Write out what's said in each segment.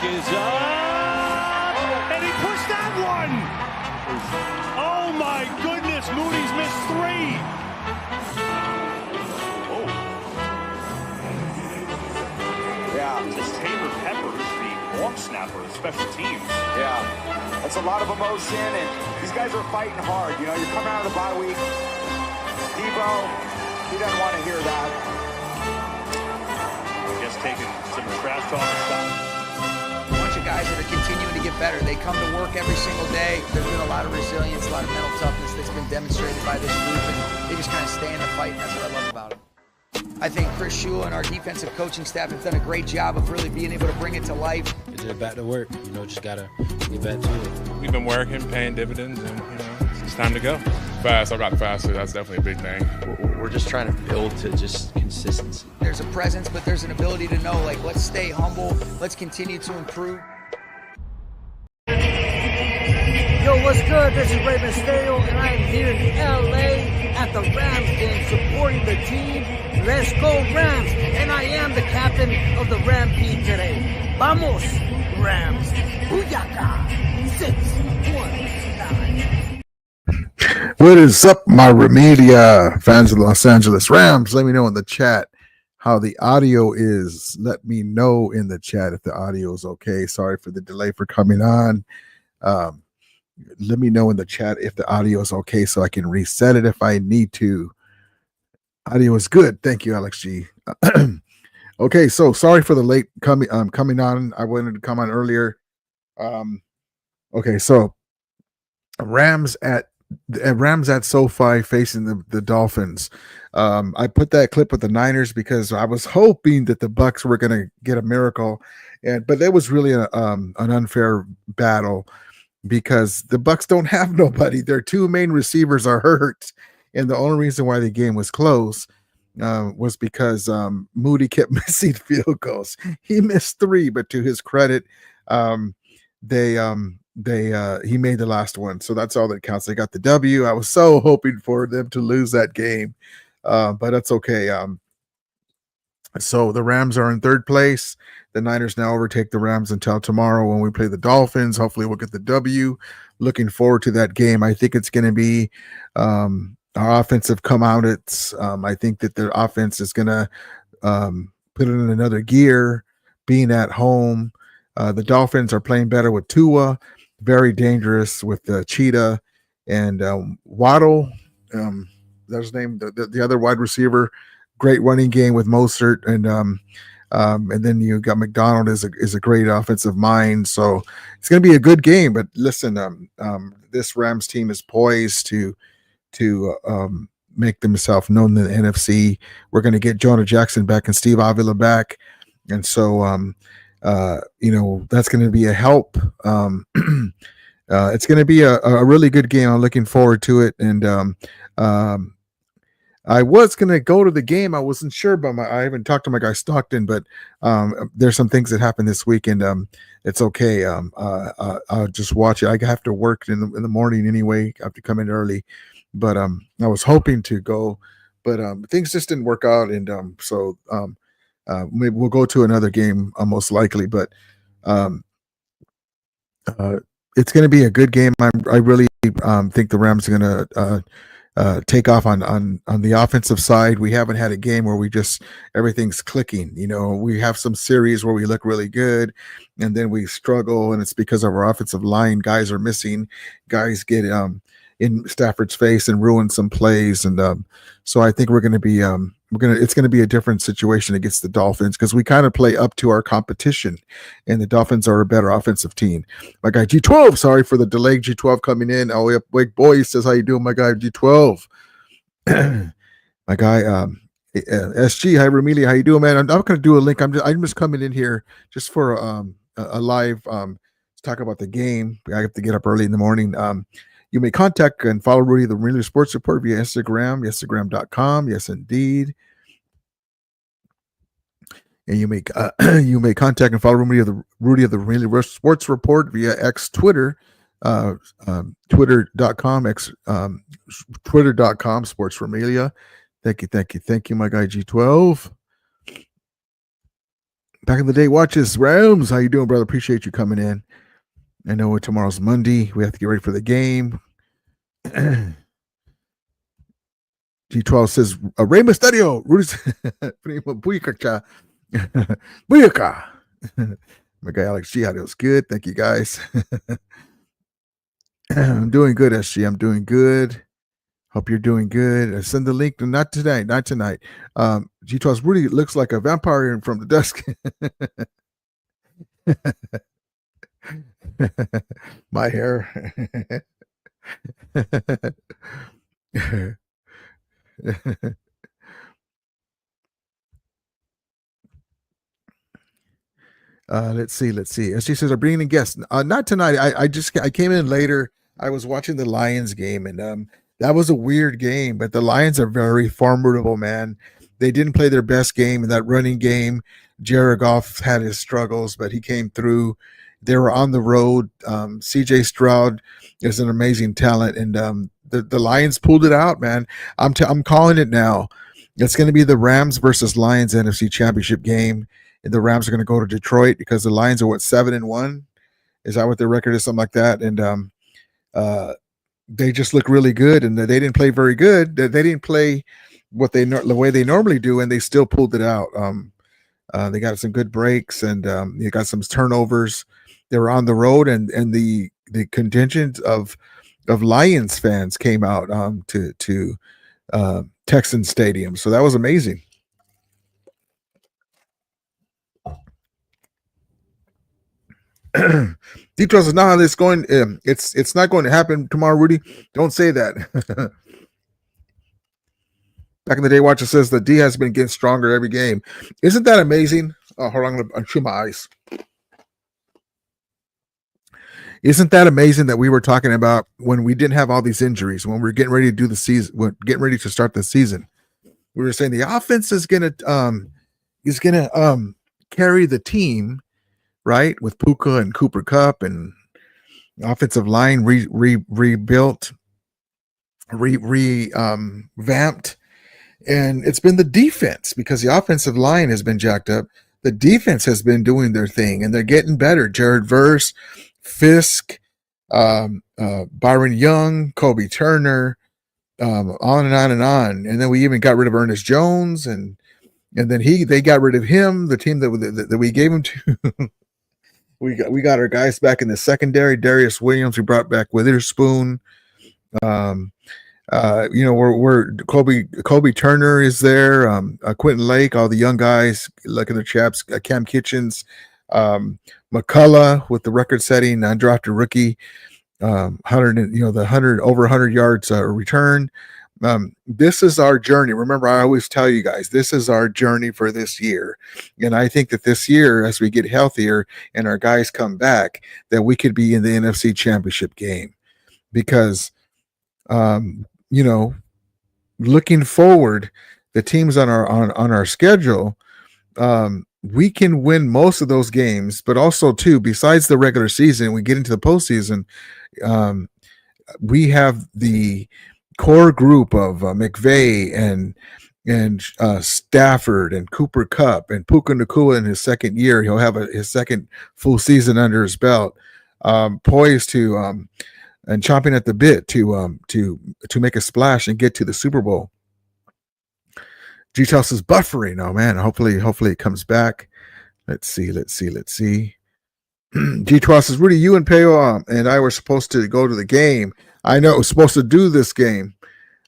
is up, and he pushed that one. Oh my goodness, Moody's missed 3. Oh. Yeah. This Taylor Peppers, the long snapper of special teams. Yeah. That's a lot of emotion, and these guys are fighting hard. You know, you're coming out of the bye week. Debo, he doesn't want to hear that. I guess taking some trash talk and stuff. A bunch of guys that are continuing to get better. They come to work every single day. There's been a lot of resilience, a lot of mental toughness that's been demonstrated by this group, and they just kind of stay in the fight, and that's what I love about them. I think Chris Shula and our defensive coaching staff have done a great job of really being able to bring it to life. Get back to work, just gotta get back to it. We've been working, paying dividends, and it's time to go. Fast, I got faster. That's definitely a big thing. We're just trying to build to just consistency. There's a presence, but there's an ability to know, let's stay humble, let's continue to improve. Yo, what's good? This is Rey Mysterio, and I am here in LA at the Rams game supporting the team. Let's go Rams! And I am the captain of the Ram team today. Vamos, Rams! Booyaka! 619. What is up, my Remedia fans of the Los Angeles Rams? Let me know in the chat how the audio is. Let me know in the chat if the audio is okay. Sorry for the delay for coming on. Let me know in the chat if the audio is okay so I can reset it if I need to. Audio is good. Thank you, Alex G. Okay, so sorry for the late coming on. I wanted to come on earlier. Okay, so Rams at SoFi facing the Dolphins. I put that clip with the Niners because I was hoping that the Bucs were going to get a miracle, but it was really an unfair battle because the Bucs don't have nobody. Their 2 main receivers are hurt, and the only reason why the game was close was because Moody kept missing field goals. He missed 3, but to his credit, he made the last one, so that's all that counts. They got the W. I was so hoping for them to lose that game, but that's okay. So the Rams are in 3rd place. The Niners now overtake the Rams until tomorrow when we play the Dolphins. Hopefully we'll get the W. Looking forward to that game. I think it's going to be our offensive come out. I think that their offense is going to put it in another gear, being at home. The Dolphins are playing better with Tua, very dangerous with Cheetah and Waddle. That's his name, the other wide receiver. Great running game with Mostert, and then you got McDonald is a great offensive mind. So it's going to be a good game. But listen, this Rams team is poised to make themselves known in the NFC. We're going to get Jonah Jackson back and Steve Avila back, and so that's going to be a help. It's going to be a really good game. I'm looking forward to it, and I was going to go to the game. I wasn't sure, but I haven't talked to my guy Stockton, but there's some things that happened this week, and it's okay. I'll just watch it. I have to work in the morning anyway. I have to come in early, but I was hoping to go, but things just didn't work out, and so maybe we'll go to another game most likely, but it's going to be a good game. I really think the Rams are going to take off on the offensive side. We haven't had a game where everything's clicking. We have some series where we look really good and then we struggle, and it's because of our offensive line. Guys are missing. Guys get in Stafford's face and ruin some plays, and so I think we're going to be it's going to be a different situation against the Dolphins because we kind of play up to our competition, and the Dolphins are a better offensive team. My guy G12, sorry for the delay. G12 coming in. Oh, yeah, Wake Boy says, "How you doing, my guy G12?" My guy SG, hi Remelia, how you doing, man? I'm not going to do a link. I'm just coming in here just for a live to talk about the game. I have to get up early in the morning. You may contact and follow Rudy the Remelia Sports Report via Instagram, Instagram.com. Yes, indeed. And you may contact and follow Rudy of the Remelia Sports Report via Twitter, Twitter.com, Twitter.com Sports Remelia. Thank you, my guy G12. Back in the day, watches Rams. How you doing, brother? Appreciate you coming in. I know tomorrow's Monday. We have to get ready for the game. G12 says, Rey Mysterio. Buyaka. Buyaka. My guy Alex G, was good. Thank you, guys. I'm doing good, SG. I'm doing good. Hope you're doing good. Send the link. Not tonight. Not tonight. G12 really looks like a vampire from the dusk. My hair. Let's see. As she says, I'm bringing in guests. Not tonight. I came in later. I was watching the Lions game, and that was a weird game. But the Lions are very formidable, man. They didn't play their best game in that running game. Jared Goff had his struggles, but he came through. They were on the road. CJ Stroud is an amazing talent, and the Lions pulled it out, man. I'm calling it now. It's going to be the Rams versus Lions NFC Championship game. And the Rams are going to go to Detroit because the Lions are 7-1. Is that what their record is? Something like that. And they just look really good, and they didn't play very good. They didn't play the way they normally do, and they still pulled it out. They got some good breaks, and they got some turnovers. They were on the road, and the contingent of Lions fans came out to Texan Stadium. So that was amazing. Details is not how this going. It's not going to happen tomorrow, Rudy. Don't say that. Back in the day, Watcher says the D has been getting stronger every game. Isn't that amazing? Oh, hold on, I'm chew my eyes. Isn't that amazing that we were talking about when we didn't have all these injuries, when we were getting ready to do the season, getting ready to start the season? We were saying the offense is gonna carry the team, right? With Puka and Cooper Kupp and offensive line rebuilt, revamped. And it's been the defense, because the offensive line has been jacked up. The defense has been doing their thing, and they're getting better. Jared Verse, Fisk, Byron Young, Kobe Turner, on and on and on. And then we even got rid of Ernest Jones, and then they got rid of him. The team that we gave him to. we got our guys back in the secondary. Darius Williams, we brought back Witherspoon. We're Kobe Turner is there, Quentin Lake, all the young guys, looking at the chaps, Cam Kitchens, McCullough with the record-setting undrafted rookie, 100 yards return. This is our journey. Remember, I always tell you guys, this is our journey for this year, and I think that this year, as we get healthier and our guys come back, that we could be in the NFC Championship game, because looking forward, the teams on our schedule, we can win most of those games, but also too, besides the regular season, we get into the postseason. We have the core group of McVay and Stafford and Cooper Kupp and Puka Nacua in his second year. He'll have his second full season under his belt, poised to and chomping at the bit to make a splash and get to the Super Bowl. G-Toss is buffering. Oh man, hopefully it comes back. Let's see. G-Toss is Rudy, you and Peo and I were supposed to go to the game. I know, was supposed to do this game.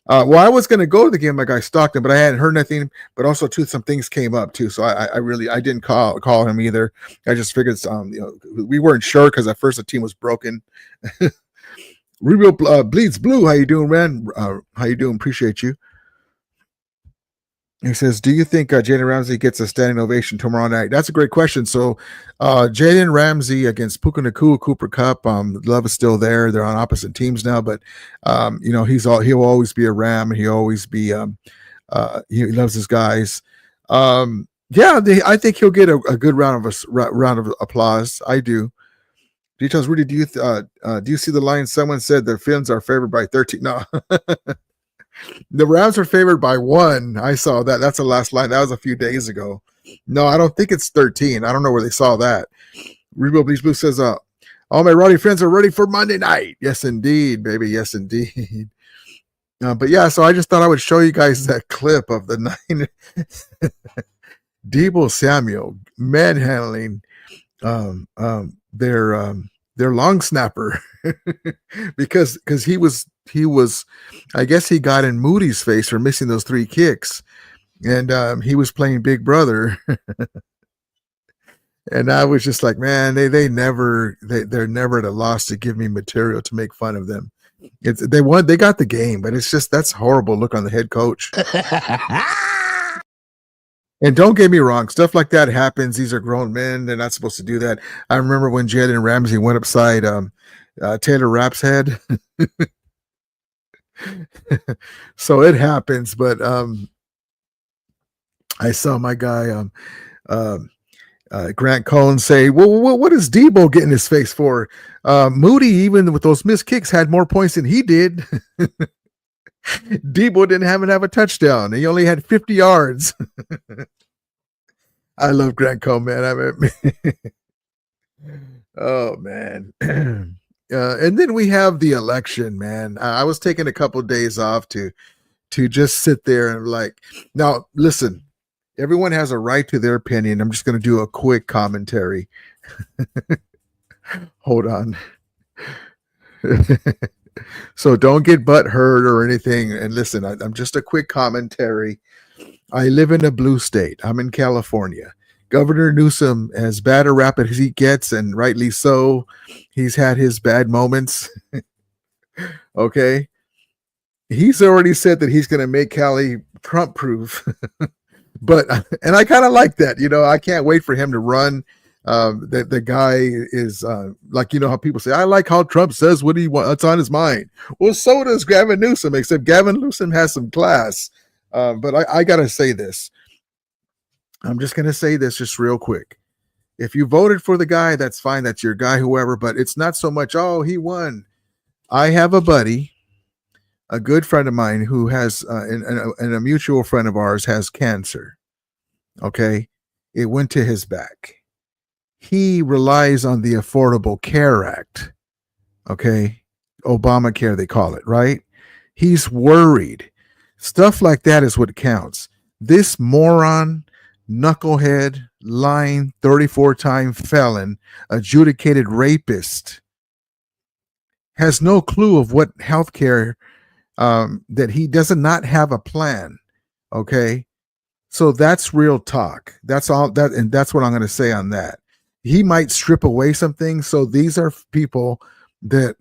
Well, I was going to go to the game, my guy Stockton, but I hadn't heard nothing. But also, too, some things came up too, so I didn't call him either. I just figured, we weren't sure because at first the team was broken. Rubio Bleeds Blue, how you doing, man? How you doing? Appreciate you. He says, do you think Jalen Ramsey gets a standing ovation tomorrow night? That's a great question. So Jalen Ramsey against Puka Nacua, Cooper Kupp, love is still there. They're on opposite teams now, but he'll always be a Ram, and he'll always be he loves his guys. I think he'll get a good round of applause. I do. Details, Rudy, do you see the line? Someone said the Finns are favored by 13. No. The Rams are favored by 1. I saw that. That's the last line. That was a few days ago. No, I don't think it's 13. I don't know where they saw that. Rebo Bleach Blue says, all my rowdy friends are ready for Monday night. Yes, indeed, baby. Yes, indeed. But yeah, so I just thought I would show you guys that clip of the 9 Debo Samuel manhandling their long snapper because he was I guess he got in Moody's face for missing those 3 kicks, and he was playing Big Brother. And I was just like, man, they're never at a loss to give me material to make fun of them. They got the game, but it's just, that's horrible look on the head coach. And don't get me wrong, stuff like that happens. These are grown men. They're not supposed to do that. I remember when Jalen Ramsey went upside Taylor Rapp's head. So it happens, but I saw my guy Grant Cohn say, well, what is Debo getting his face for? Moody, even with those missed kicks, had more points than he did. Debo didn't have a touchdown. He only had 50 yards. I love Grant Cohn, man. Oh, man. And then we have the election, man. I was taking a couple of days off to just sit there and now listen, everyone has a right to their opinion. I'm just going to do a quick commentary. Hold on. So don't get butt hurt or anything. And listen, I'm just a quick commentary. I live in a blue state. I'm in California. Governor Newsom, as bad a rap as he gets, and rightly so, he's had his bad moments. Okay. He's already said that he's going to make Cali Trump proof. And I kind of like that. I can't wait for him to run. The guy is how people say, I like how Trump says what's on his mind. Well, so does Gavin Newsom, except Gavin Newsom has some class. But I got to say this. I'm just going to say this just real quick. If you voted for the guy, that's fine. That's your guy, whoever, but it's not so much, oh, he won. I have a buddy, a good friend of mine who has, and a mutual friend of ours has cancer. Okay. It went to his back. He relies on the Affordable Care Act. Okay. Obamacare, they call it, right? He's worried. Stuff like that is what counts. This moron, knucklehead, lying 34-time felon, adjudicated rapist has no clue of what healthcare, that he does not have a plan. Okay. So that's real talk. That's all that, and that's what I'm going to say on that. He might strip away some things. So these are people that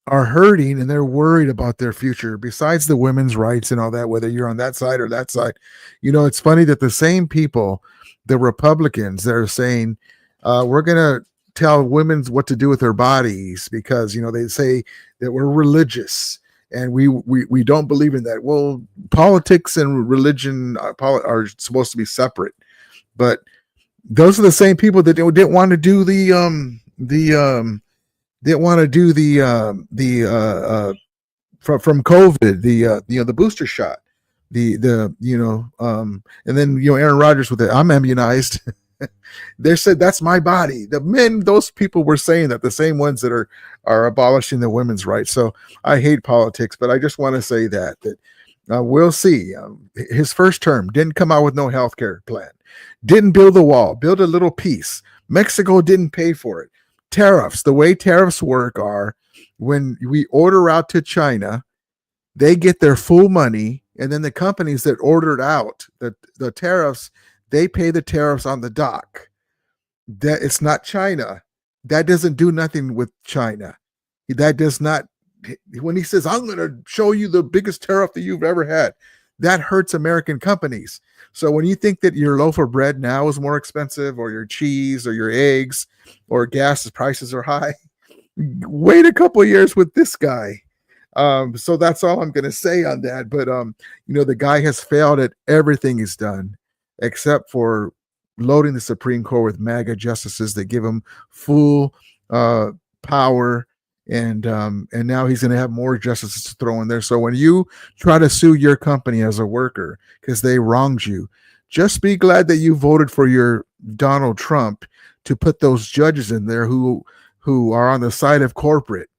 are hurting and they're worried about their future, besides the women's rights and all that, whether you're on that side or that side. It's funny that the same people, the Republicans, they're saying, we're going to tell women what to do with their bodies because, they say that we're religious and we don't believe in that. Well, politics and religion are supposed to be separate, but those are the same people that didn't want to do from COVID, the booster shot, and then Aaron Rodgers with it. I'm immunized. They said that's my body. Those people were saying that, the same ones that are abolishing the women's rights. So I hate politics, but I just want to say that we'll see. His first term didn't come out with no health care plan, didn't build the wall, build a little piece. Mexico didn't pay for it. Tariffs, the way tariffs work are when we order out to China, they get their full money, and then the companies that ordered out the tariffs, they pay the tariffs on the dock. That it's not China. That doesn't do nothing with China. That does not, when he says, I'm going to show you the biggest tariff that you've ever had, that hurts American companies. So when you think that your loaf of bread now is more expensive, or your cheese or your eggs or gas prices are high, wait a couple of years with this guy. So that's all I'm going to say on that. But, the guy has failed at everything he's done, except for loading the Supreme Court with MAGA justices that give him full power. And now he's going to have more justices to throw in there. So when you try to sue your company as a worker because they wronged you, just be glad that you voted for your Donald Trump to put those judges in there who are on the side of corporate.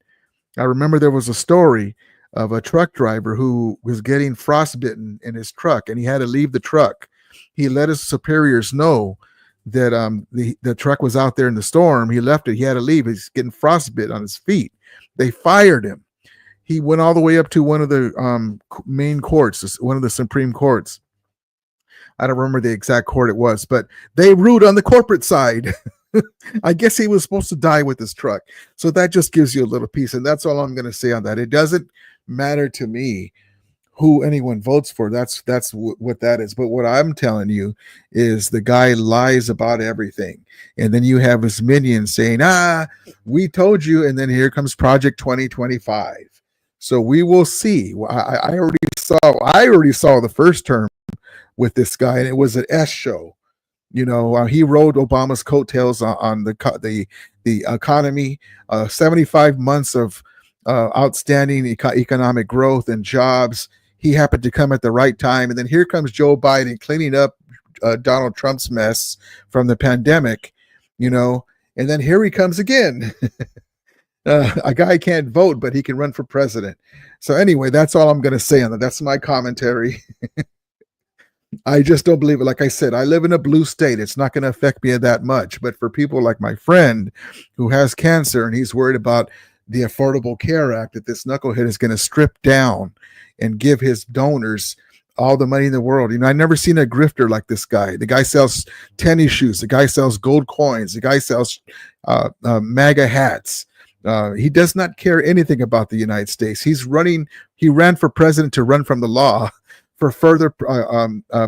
I remember there was a story of a truck driver who was getting frostbitten in his truck, and he had to leave the truck. He let his superiors know that the truck was out there in the storm. He left it. He had to leave. He's getting frostbit on his feet. They fired him. He went all the way up to one of the main courts, one of the Supreme Courts. I don't remember the exact court it was, but they ruled on the corporate side. I guess he was supposed to die with his truck. So that just gives you a little piece. And that's all I'm going to say on that. It doesn't matter to me who anyone votes for. That's what that is. But what I'm telling you is the guy lies about everything. And then you have his minions saying, we told you. And then here comes Project 2025. So we will see. I already saw the first term with this guy, and it was an S show. You know, he rode Obama's coattails on the economy. 75 months of outstanding economic growth and jobs. He happened to come at the right time, and then here comes Joe Biden cleaning up Donald Trump's mess from the pandemic. You know, and then here he comes again. A guy can't vote, but he can run for president. So anyway, that's all I'm going to say on that. That's my commentary. I just don't believe it. Like I said, I live in a blue state. It's not going to affect me that much. But for people like my friend who has cancer and he's worried about the Affordable Care Act that this knucklehead is going to strip down and give his donors all the money in the world. You know, I've never seen a grifter like this guy. The guy sells tennis shoes. The guy sells gold coins. The guy sells MAGA hats. He does not care anything about the United States. He ran for president to run from the law for further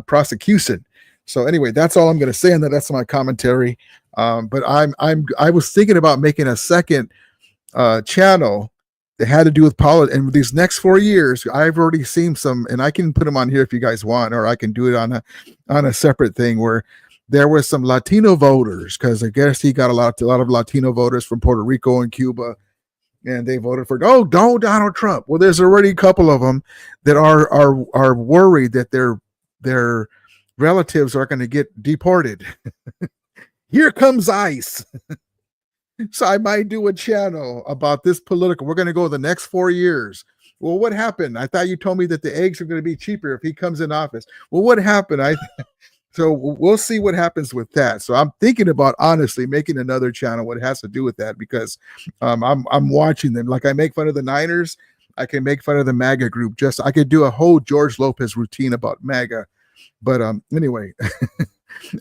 prosecution. So anyway, that's all I'm going to say on that. That's my commentary. But I was thinking about making a second channel that had to do with politics. And these next 4 years, I've already seen some, and I can put them on here if you guys want, or I can do it on a separate thing where there were some Latino voters, because I guess he got a lot of Latino voters from Puerto Rico and Cuba, and they voted for Donald Trump. Well, there's already a couple of them that are worried that their relatives are going to get deported. Here comes ICE. So I might do a channel about this political. We're going to go the next 4 years. Well, what happened? I thought you told me that the eggs are going to be cheaper if he comes in office. Well, what happened? So we'll see what happens with that. So I'm thinking about honestly making another channel what has to do with that, because I'm watching them. Like I make fun of the Niners, I can make fun of the MAGA group. I could do a whole George Lopez routine about MAGA. But anyway,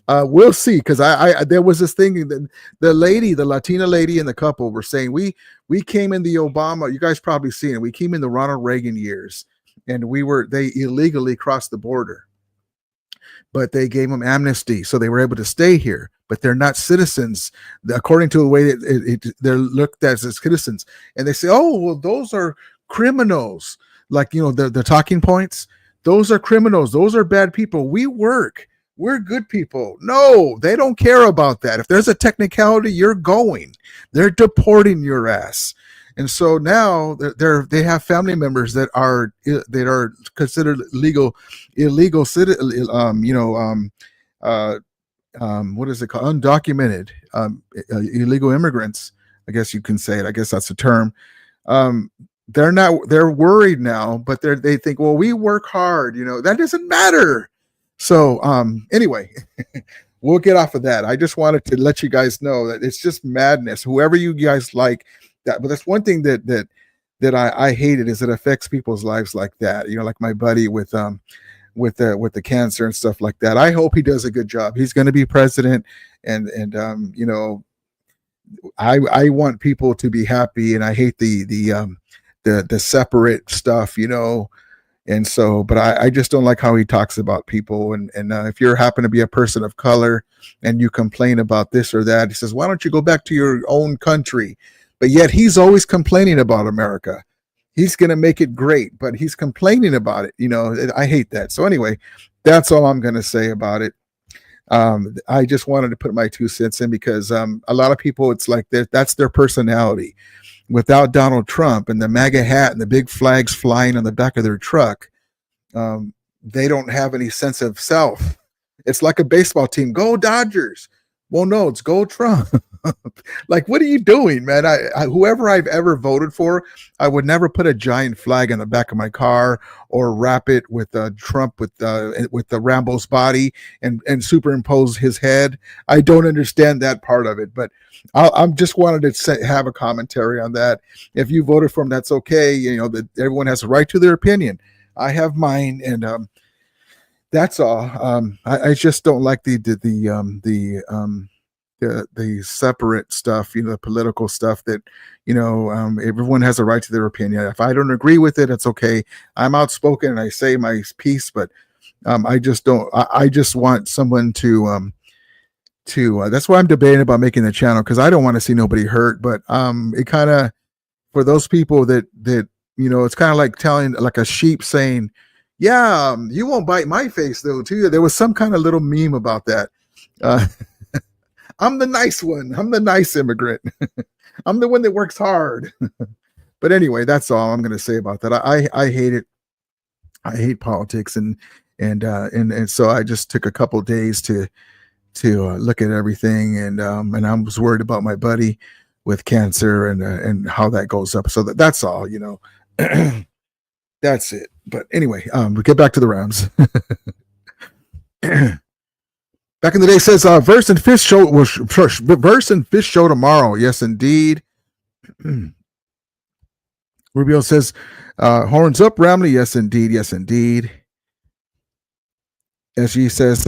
we'll see, because I there was this thing that the Latina lady and the couple were saying we came in the Obama. You guys probably seen it. We came in the Ronald Reagan years, and they illegally crossed the border. But they gave them amnesty, so they were able to stay here. But they're not citizens, according to the way they're looked at as citizens. And they say, "Oh, well, those are criminals." Like, you know, the talking points. Those are criminals. Those are bad people. We work. We're good people. No, they don't care about that. If there's a technicality, you're going. They're deporting your ass. And so now they have family members that are considered illegal what is it called? Undocumented, illegal immigrants. I guess you can say it. I guess that's the term. They're worried now, but they think, well, we work hard. You know, that doesn't matter. So anyway, we'll get off of that. I just wanted to let you guys know that it's just madness. Whoever you guys like. That, but that's one thing that I hated, is it affects people's lives like that. You know, like my buddy with the cancer and stuff like that. I hope he does a good job. He's going to be president, and you know, I want people to be happy, and I hate the separate stuff, you know. And so, but I just don't like how he talks about people. And if you happen to be a person of color and you complain about this or that, he says, why don't you go back to your own country? But yet he's always complaining about America. He's going to make it great, but he's complaining about it. You know, I hate that. So anyway, that's all I'm going to say about it. I just wanted to put my 2 cents in, because a lot of people, it's like that's their personality. Without Donald Trump and the MAGA hat and the big flags flying on the back of their truck, they don't have any sense of self. It's like a baseball team. Go Dodgers. Well, no, it's go Trump. Like, what are you doing, man? I whoever I've ever voted for, I would never put a giant flag on the back of my car or wrap it with Trump with the Rambo's body and superimpose his head. I don't understand that part of it, but I'm just wanted to have a commentary on that. If you voted for him, that's okay. You know that everyone has a right to their opinion. I have mine, and that's all. I just don't like the separate stuff, you know, the political stuff that, you know, everyone has a right to their opinion. If I don't agree with it, it's okay. I'm outspoken and I say my piece, but I just don't. I just want someone to that's why I'm debating about making the channel, because I don't want to see nobody hurt. But it kind of, for those people that you know, it's kind of like telling, like a sheep saying, yeah, you won't bite my face though too. There was some kind of little meme about that. I'm the nice one. I'm the nice immigrant. I'm the one that works hard. But anyway, that's all I'm going to say about that. I hate it. I hate politics, and so I just took a couple days to look at everything, and I was worried about my buddy with cancer and how that goes up. So that's all, you know. That's it. But anyway, we get back to the Rams. Back in the day, says Verse and Fish show tomorrow. Yes, indeed. Rubio says horns up, Ramley. Yes, indeed. Yes, indeed. SG says,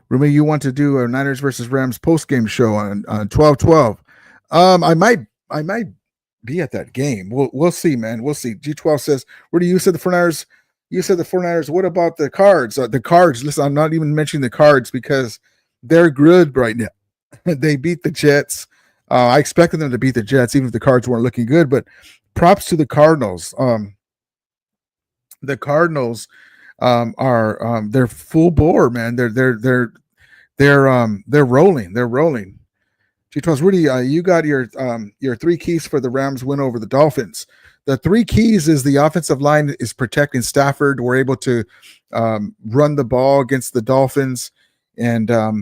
Rumi, you want to do a Niners versus Rams post game show on 12/12? I might be at that game. We'll see, man. We'll see. G12 says, Rudy, you said the 49ers. You said the 49ers. What about the Cards? The Cards. Listen, I'm not even mentioning the Cards because they're good right now. They beat the Jets. I expected them to beat the Jets, even if the Cards weren't looking good. But props to the Cardinals. The Cardinals are they're full bore, man. They're rolling. They're rolling. G12, Rudy, you got your 3 keys for the Rams win over the Dolphins. The 3 keys is the offensive line is protecting Stafford. We're able to run the ball against the Dolphins and not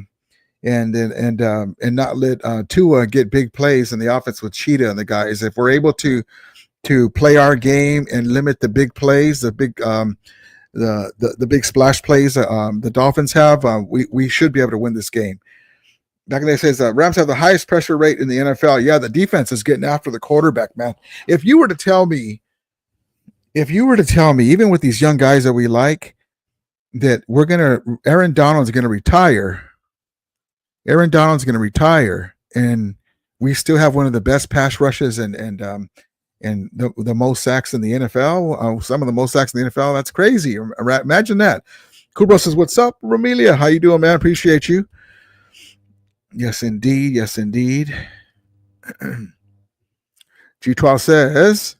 let Tua get big plays in the offense with Cheetah and the guys. If we're able to play our game and limit the big plays, the big big splash plays the Dolphins have, we should be able to win this game. Back in the day, says Rams have the highest pressure rate in the NFL. Yeah, the defense is getting after the quarterback, man. If you were to tell me, even with these young guys that we like, that Aaron Donald's gonna retire. And we still have one of the best pass rushes and the most sacks in the NFL. Some of the most sacks in the NFL. That's crazy. Imagine that. Kubro says, "What's up, Ramelia? How you doing, man? Appreciate you." Yes, indeed. Yes, indeed. G12 says,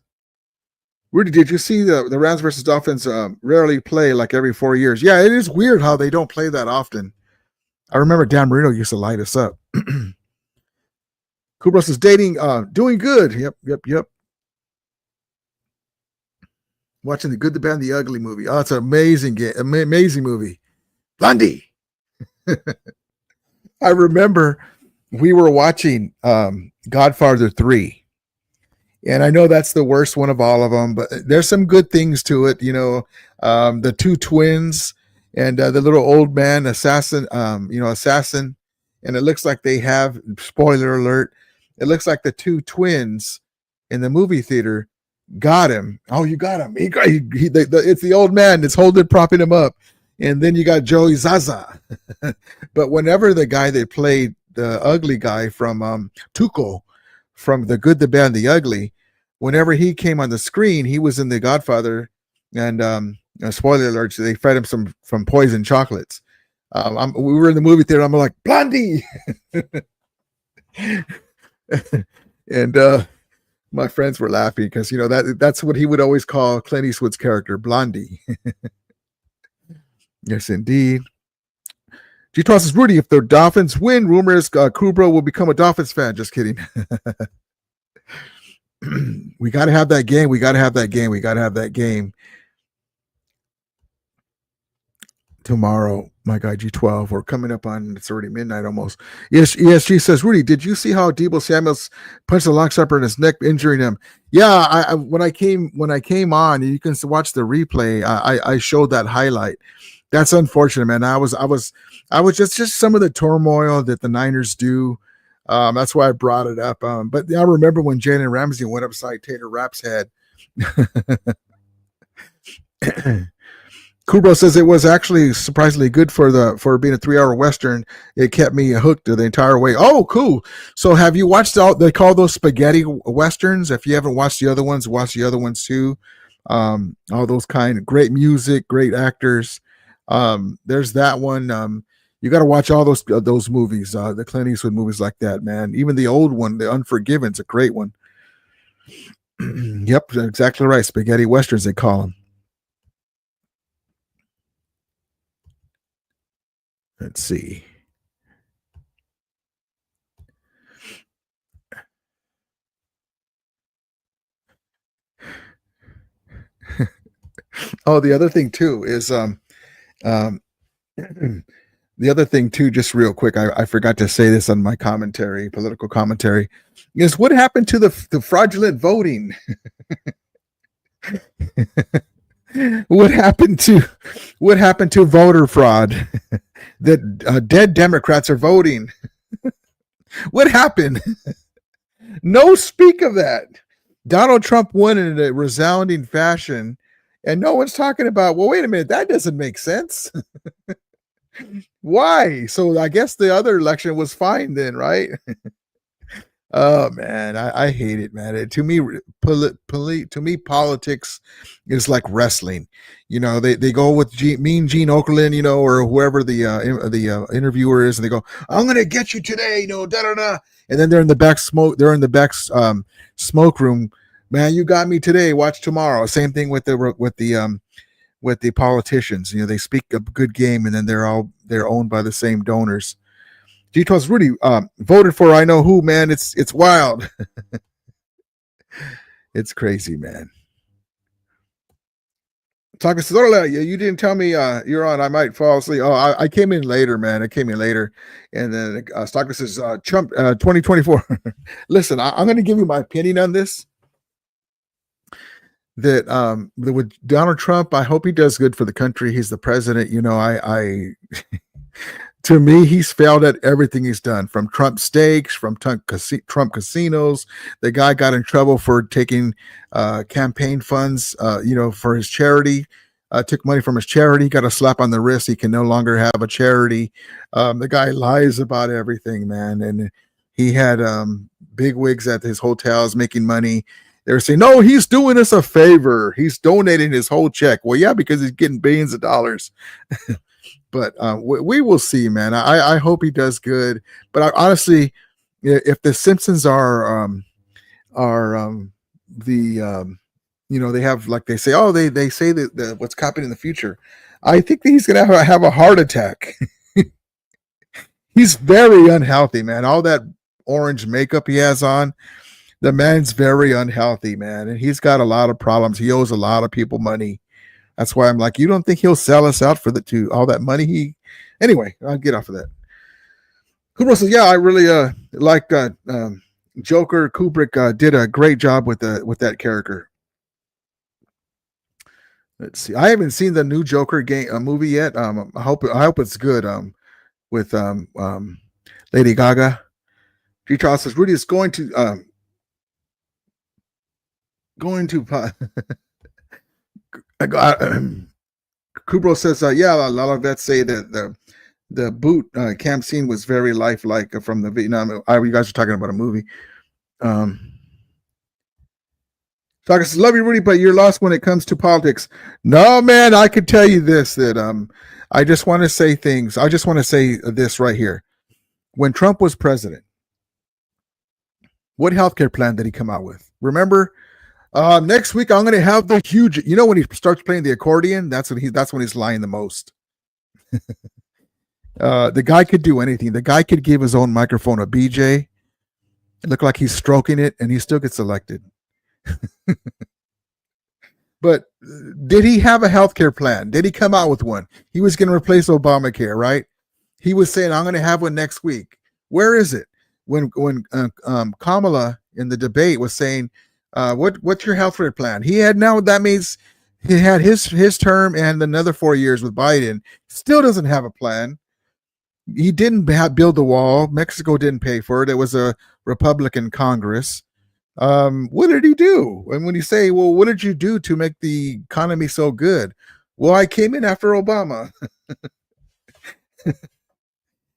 Rudy, did you see the Rams versus Dolphins rarely play like every 4 years? Yeah, it is weird how they don't play that often. I remember Dan Marino used to light us up. Kubros is dating, doing good. Yep. Watching the Good, the Bad, and the Ugly movie. Oh, it's an amazing game, amazing movie. Blondie. I remember we were watching Godfather 3. And I know that's the worst one of all of them, but there's some good things to it. You know, the 2 twins and the little old man assassin. And it looks like they have, spoiler alert, it looks like the 2 twins in the movie theater got him. Oh, you got him. It's the old man that's propping him up. And then you got Joey Zaza. But whenever the guy that played the ugly guy from Tuco, from The Good, the Bad, and the Ugly, whenever he came on the screen, he was in The Godfather. And spoiler alert, they fed him some from poison chocolates. We were in the movie theater. I'm like, Blondie. And my friends were laughing because, you know, that's what he would always call Clint Eastwood's character, Blondie. Yes, indeed. G tosses Rudy. If the Dolphins win, rumor is Kubro will become a Dolphins fan. Just kidding. We got to have that game. We got to have that game tomorrow. my guy G12. We're coming up on, it's already midnight almost. Yes, ESG says, Rudy, did you see how Deebo Samuels punched the long snapper in his neck, injuring him? Yeah, I when I came on, you can watch the replay. I showed that highlight. That's unfortunate, man. I was just some of the turmoil that the Niners do. That's why I brought it up. But I remember when Jalen Ramsey went upside Taylor Rapp's head. Kubro says it was actually surprisingly good for being a 3-hour Western. It kept me hooked the entire way. Oh, cool. So have you watched they call those spaghetti Westerns? If you haven't watched the other ones, watch the other ones too. All those kind of great music, great actors. There's that one. You got to watch all those movies, the Clint Eastwood movies like that, man. Even the old one, The Unforgiven's a great one. Yep, exactly right. Spaghetti Westerns, they call them. Let's see. Oh, the other thing too is the other thing too, just real quick, I forgot to say this on my commentary, political commentary, is what happened to the fraudulent voting? What happened to voter fraud? That dead Democrats are voting. What happened? No speak of that. Donald Trump won in a resounding fashion, and no one's talking about, well, wait a minute, that doesn't make sense. Why? So I guess the other election was fine then, right? Oh man, I hate it, man. To me, politics is like wrestling. You know, they go with Mean Gene Okerlund, you know, or whoever the interviewer is, and they go, "I'm gonna get you today," you know, da da da. And then they're in the back smoke room. Man, you got me today. Watch tomorrow. Same thing with the politicians. You know, they speak a good game, and then they're owned by the same donors. G12's Rudy voted for I know who, man. It's wild. It's crazy, man. Talking to you didn't tell me you're on. I might fall asleep. Oh, I came in later, man. I came in later. And then Stocker says Trump 2024. Listen, I'm going to give you my opinion on this. That with Donald Trump, I hope he does good for the country. He's the president. You know, I to me, he's failed at everything he's done, from Trump steaks, from Trump casinos. The guy got in trouble for taking campaign funds, for his charity, took money from his charity, got a slap on the wrist. He can no longer have a charity. The guy lies about everything, man. And he had big wigs at his hotels making money. They were saying, no, he's doing us a favor. He's donating his whole check. Well, yeah, because he's getting billions of dollars. But we will see, man. I hope he does good. But honestly, if the Simpsons are they have, like they say, they say that what's happening in the future. I think that he's going to have a heart attack. He's very unhealthy, man. All that orange makeup he has on, the man's very unhealthy, man. And he's got a lot of problems. He owes a lot of people money. That's why I'm like, you don't think he'll sell us out for all that money? Anyway, I'll get off of that. Kubrick says, yeah, I really like Joker. Kubrick did a great job with that character. Let's see. I haven't seen the new Joker movie yet. I hope it's good. With Lady Gaga. G. Charles says Rudy is going to Kubro says, yeah, a lot of vets say that the boot camp scene was very lifelike from the Vietnam. You guys are talking about a movie. Talker says, love you, Rudy, but you're lost when it comes to politics. No, man, I could tell you this, that I just want to say things. I just want to say this right here. When Trump was president, what healthcare plan did he come out with? Remember? Next week I'm going to have the huge. You know, when he starts playing the accordion, that's when he's lying the most. The guy could do anything. The guy could give his own microphone a BJ. It looked like he's stroking it, and he still gets elected. But did he have a health care plan? Did he come out with one? He was going to replace Obamacare, right? He was saying, I'm going to have one next week. Where is it? When Kamala in the debate was saying, what's your health care plan? He had now, that means he had his term and another 4 years with Biden. Still doesn't have a plan. He didn't build the wall. Mexico didn't pay for it. It was a Republican Congress. What did he do? And when you say, well, what did you do to make the economy so good? Well, I came in after Obama.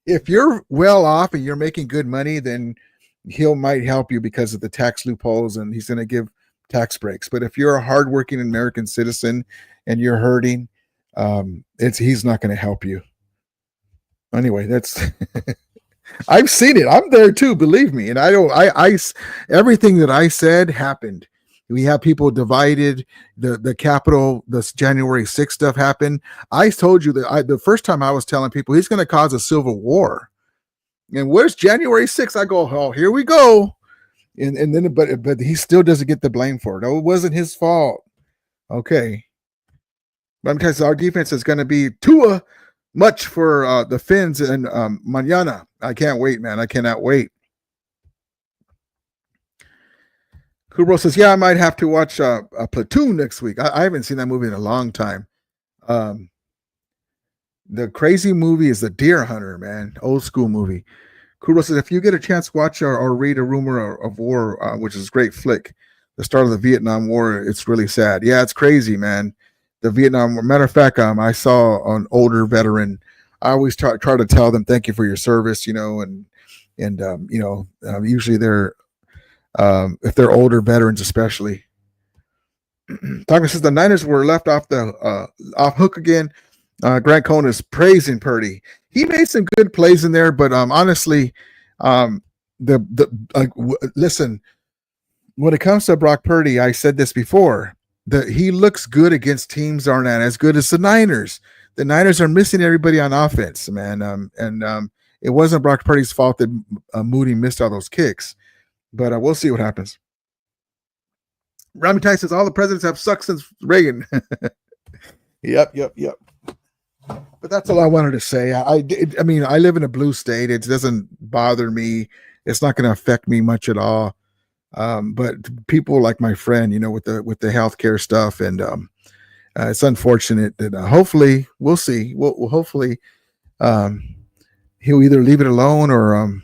If you're well off and you're making good money, then might help you because of the tax loopholes, and he's going to give tax breaks. But if you're a hardworking American citizen and you're hurting, he's not going to help you. Anyway, that's I've seen it. I'm there too, believe me. And everything that I said happened. We have people divided. The Capitol, this January 6th stuff happened. I told you that the first time I was telling people he's going to cause a civil war. And where's January 6th? I go, oh, here we go. And then, but he still doesn't get the blame for it. Oh, it wasn't his fault. Okay. But I'm telling you, our defense is going to be Tua much for the Finns and mañana. I can't wait, man. I cannot wait. Kubro says, yeah, I might have to watch a Platoon next week. I haven't seen that movie in a long time. The crazy movie is The Deer Hunter, man. Old school movie. Kubro says, if you get a chance, watch or read A Rumor of War, which is a great flick. The start of the Vietnam War, it's really sad. Yeah, it's crazy, man. The Vietnam War. Matter of fact, I saw an older veteran. I always try to tell them thank you for your service, and usually they're if they're older veterans, especially. Talking says the Niners were left off the off hook again. Grant Cohn is praising Purdy. He made some good plays in there, but honestly, listen. When it comes to Brock Purdy, I said this before. He looks good against teams that aren't as good as the Niners. The Niners are missing everybody on offense, man. It wasn't Brock Purdy's fault that Moody missed all those kicks. But we'll see what happens. Rami Ty says all the presidents have sucked since Reagan. Yep. But that's all I wanted to say. I mean, I live in a blue state. It doesn't bother me. It's not going to affect me much at all. But people like my friend, with the healthcare stuff, and it's unfortunate that hopefully we'll see. We'll hopefully he'll either leave it alone or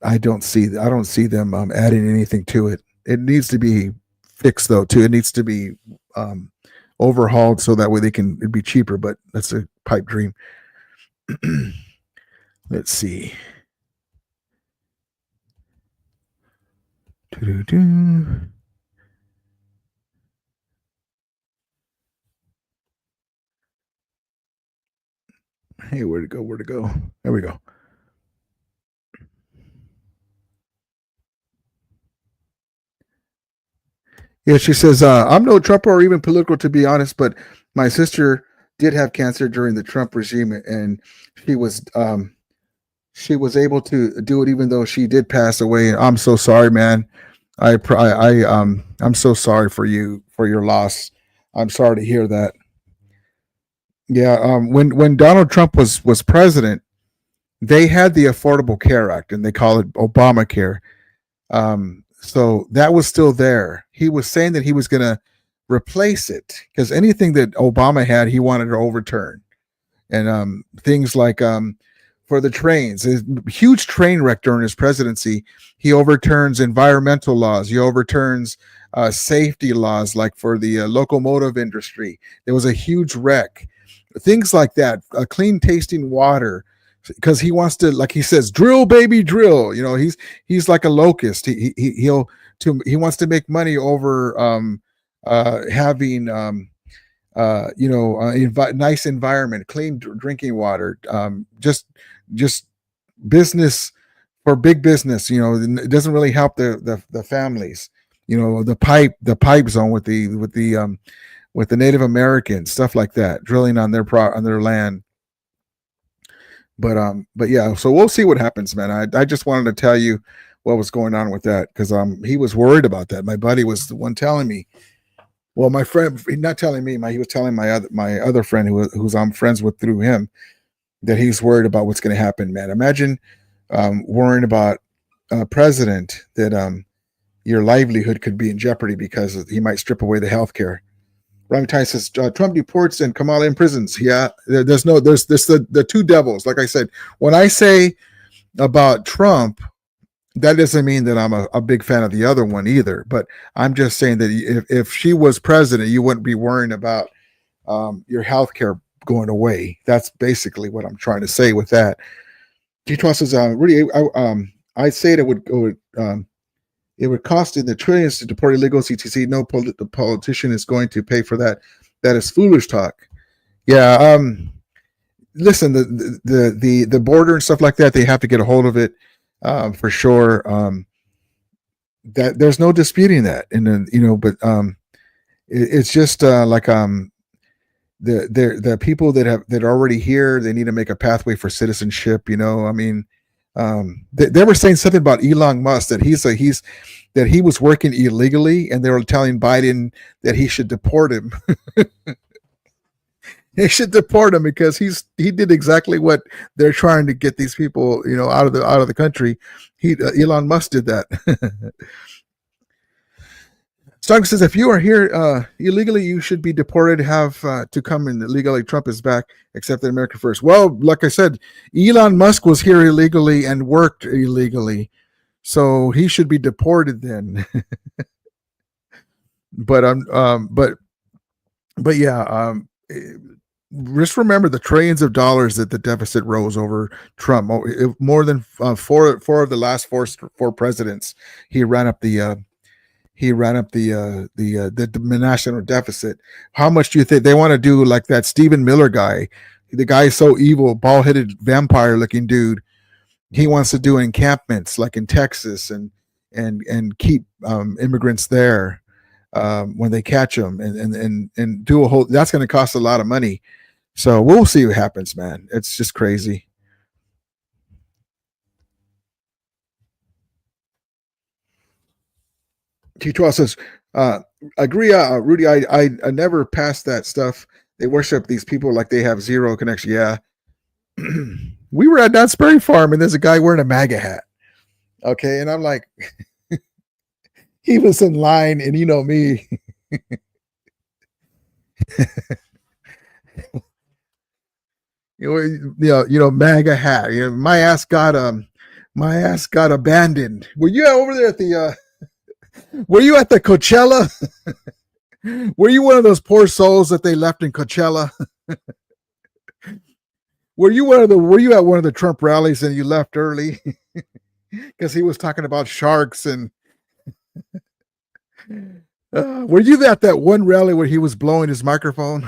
I don't see them adding anything to it. It needs to be fixed though too. It needs to be overhauled so that way it'd be cheaper. But that's a pipe dream. Let's see. Hey, where'd it go? There we go. Yeah, she says, I'm no Trump or even political, to be honest, but my sister did have cancer during the Trump regime, and she was able to do it even though she did pass away. I'm so sorry, man. I'm so sorry for you, for your loss. I'm sorry to hear that. Yeah, when Donald Trump was president, they had the Affordable Care Act, and they call it Obamacare. So that was still there. He was saying that he was going to replace it because anything that Obama had, he wanted to overturn. And things like for the trains, a huge train wreck during his presidency, he overturns environmental laws. He overturns safety laws, like for the locomotive industry. There was a huge wreck. Things like that, clean tasting water, because he wants to, like he says, drill, baby, drill. He's like a locust. He wants to make money over having nice environment, clean drinking water, just business for big business. It doesn't really help the families. The pipe zone with the Native Americans, stuff like that, drilling on their land. But yeah, so we'll see what happens, man. I just wanted to tell you what was going on with that, because he was worried about that. My buddy was the one telling me, Well, my friend, he's not telling me. He was telling my other friend who's I'm friends with through him that he's worried about what's going to happen. Man, imagine worrying about a president that your livelihood could be in jeopardy because he might strip away the health care. Rami Tai says Trump deports and Kamala imprisons. Yeah, there's the two devils. Like I said, when I say about Trump, that doesn't mean that I'm a big fan of the other one either. But I'm just saying that if she was president, you wouldn't be worrying about your health care going away. That's basically what I'm trying to say with that. G12 says, really, I'd say that it would cost in the trillions to deport illegals, etc. No politician is going to pay for that. That is foolish talk. Yeah. Listen, the border and stuff like that, they have to get a hold of it for sure. That there's no disputing that, and then but it's just like the people that are already here, they need to make a pathway for citizenship. I mean. They were saying something about Elon Musk that he was working illegally, and they were telling Biden that he should deport him. They should deport him because he did exactly what they're trying to get these people out of the country. Elon Musk did that. Stark says, if you are here illegally, you should be deported, have to come in illegally. Trump is back, except in America first. Well, like I said, Elon Musk was here illegally and worked illegally, so he should be deported then. But yeah, just remember the trillions of dollars that the deficit rose over Trump. More than four of the last four presidents, he ran up the national deficit. How much do you think they want to do like that Stephen Miller guy? The guy is so evil, bald-headed vampire looking dude. He wants to do encampments like in Texas and keep immigrants there when they catch them and do a whole. That's going to cost a lot of money. So we'll see what happens, man. It's just crazy. T12 says, agree, Rudy, I never passed that stuff. They worship these people like they have zero connection. Yeah. We were at Knott's Berry Farm, and there's a guy wearing a MAGA hat. Okay, and I'm like, he was in line, and me. MAGA hat. My ass got abandoned. Were you over there at the Were you at the Coachella? Were you one of those poor souls that they left in Coachella? Were you at one of the Trump rallies and you left early because he was talking about sharks? And were you at that one rally where he was blowing his microphone?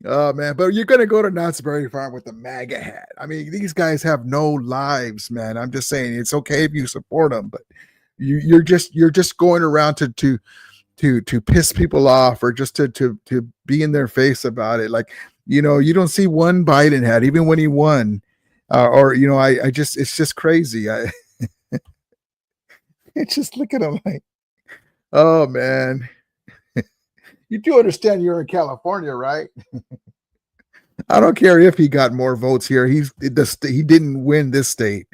Oh man, but you're gonna go to Knott's Berry Farm with the MAGA hat. I mean, these guys have no lives, man. I'm just saying it's okay if you support them, but you're just going around to piss people off or just to be in their face about it. Like, you don't see one Biden hat, even when he won, it's just crazy. I just look at him like, oh man, you do understand you're in California, right? I don't care if he got more votes here. He didn't win this state.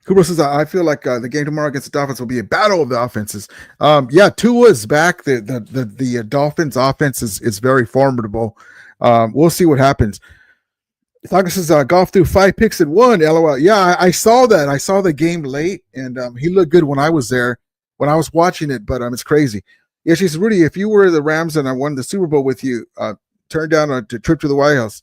Cooper says, I feel like the game tomorrow against the Dolphins will be a battle of the offenses. Yeah, Tua's back. The Dolphins offense is very formidable. We'll see what happens. Thaka says, golf through 5 picks and 1. LOL. Yeah, I saw that. I saw the game late, and he looked good when I was there, when I was watching it, but it's crazy. Yeah, she says, Rudy, if you were the Rams and I won the Super Bowl with you, turn down a trip to the White House.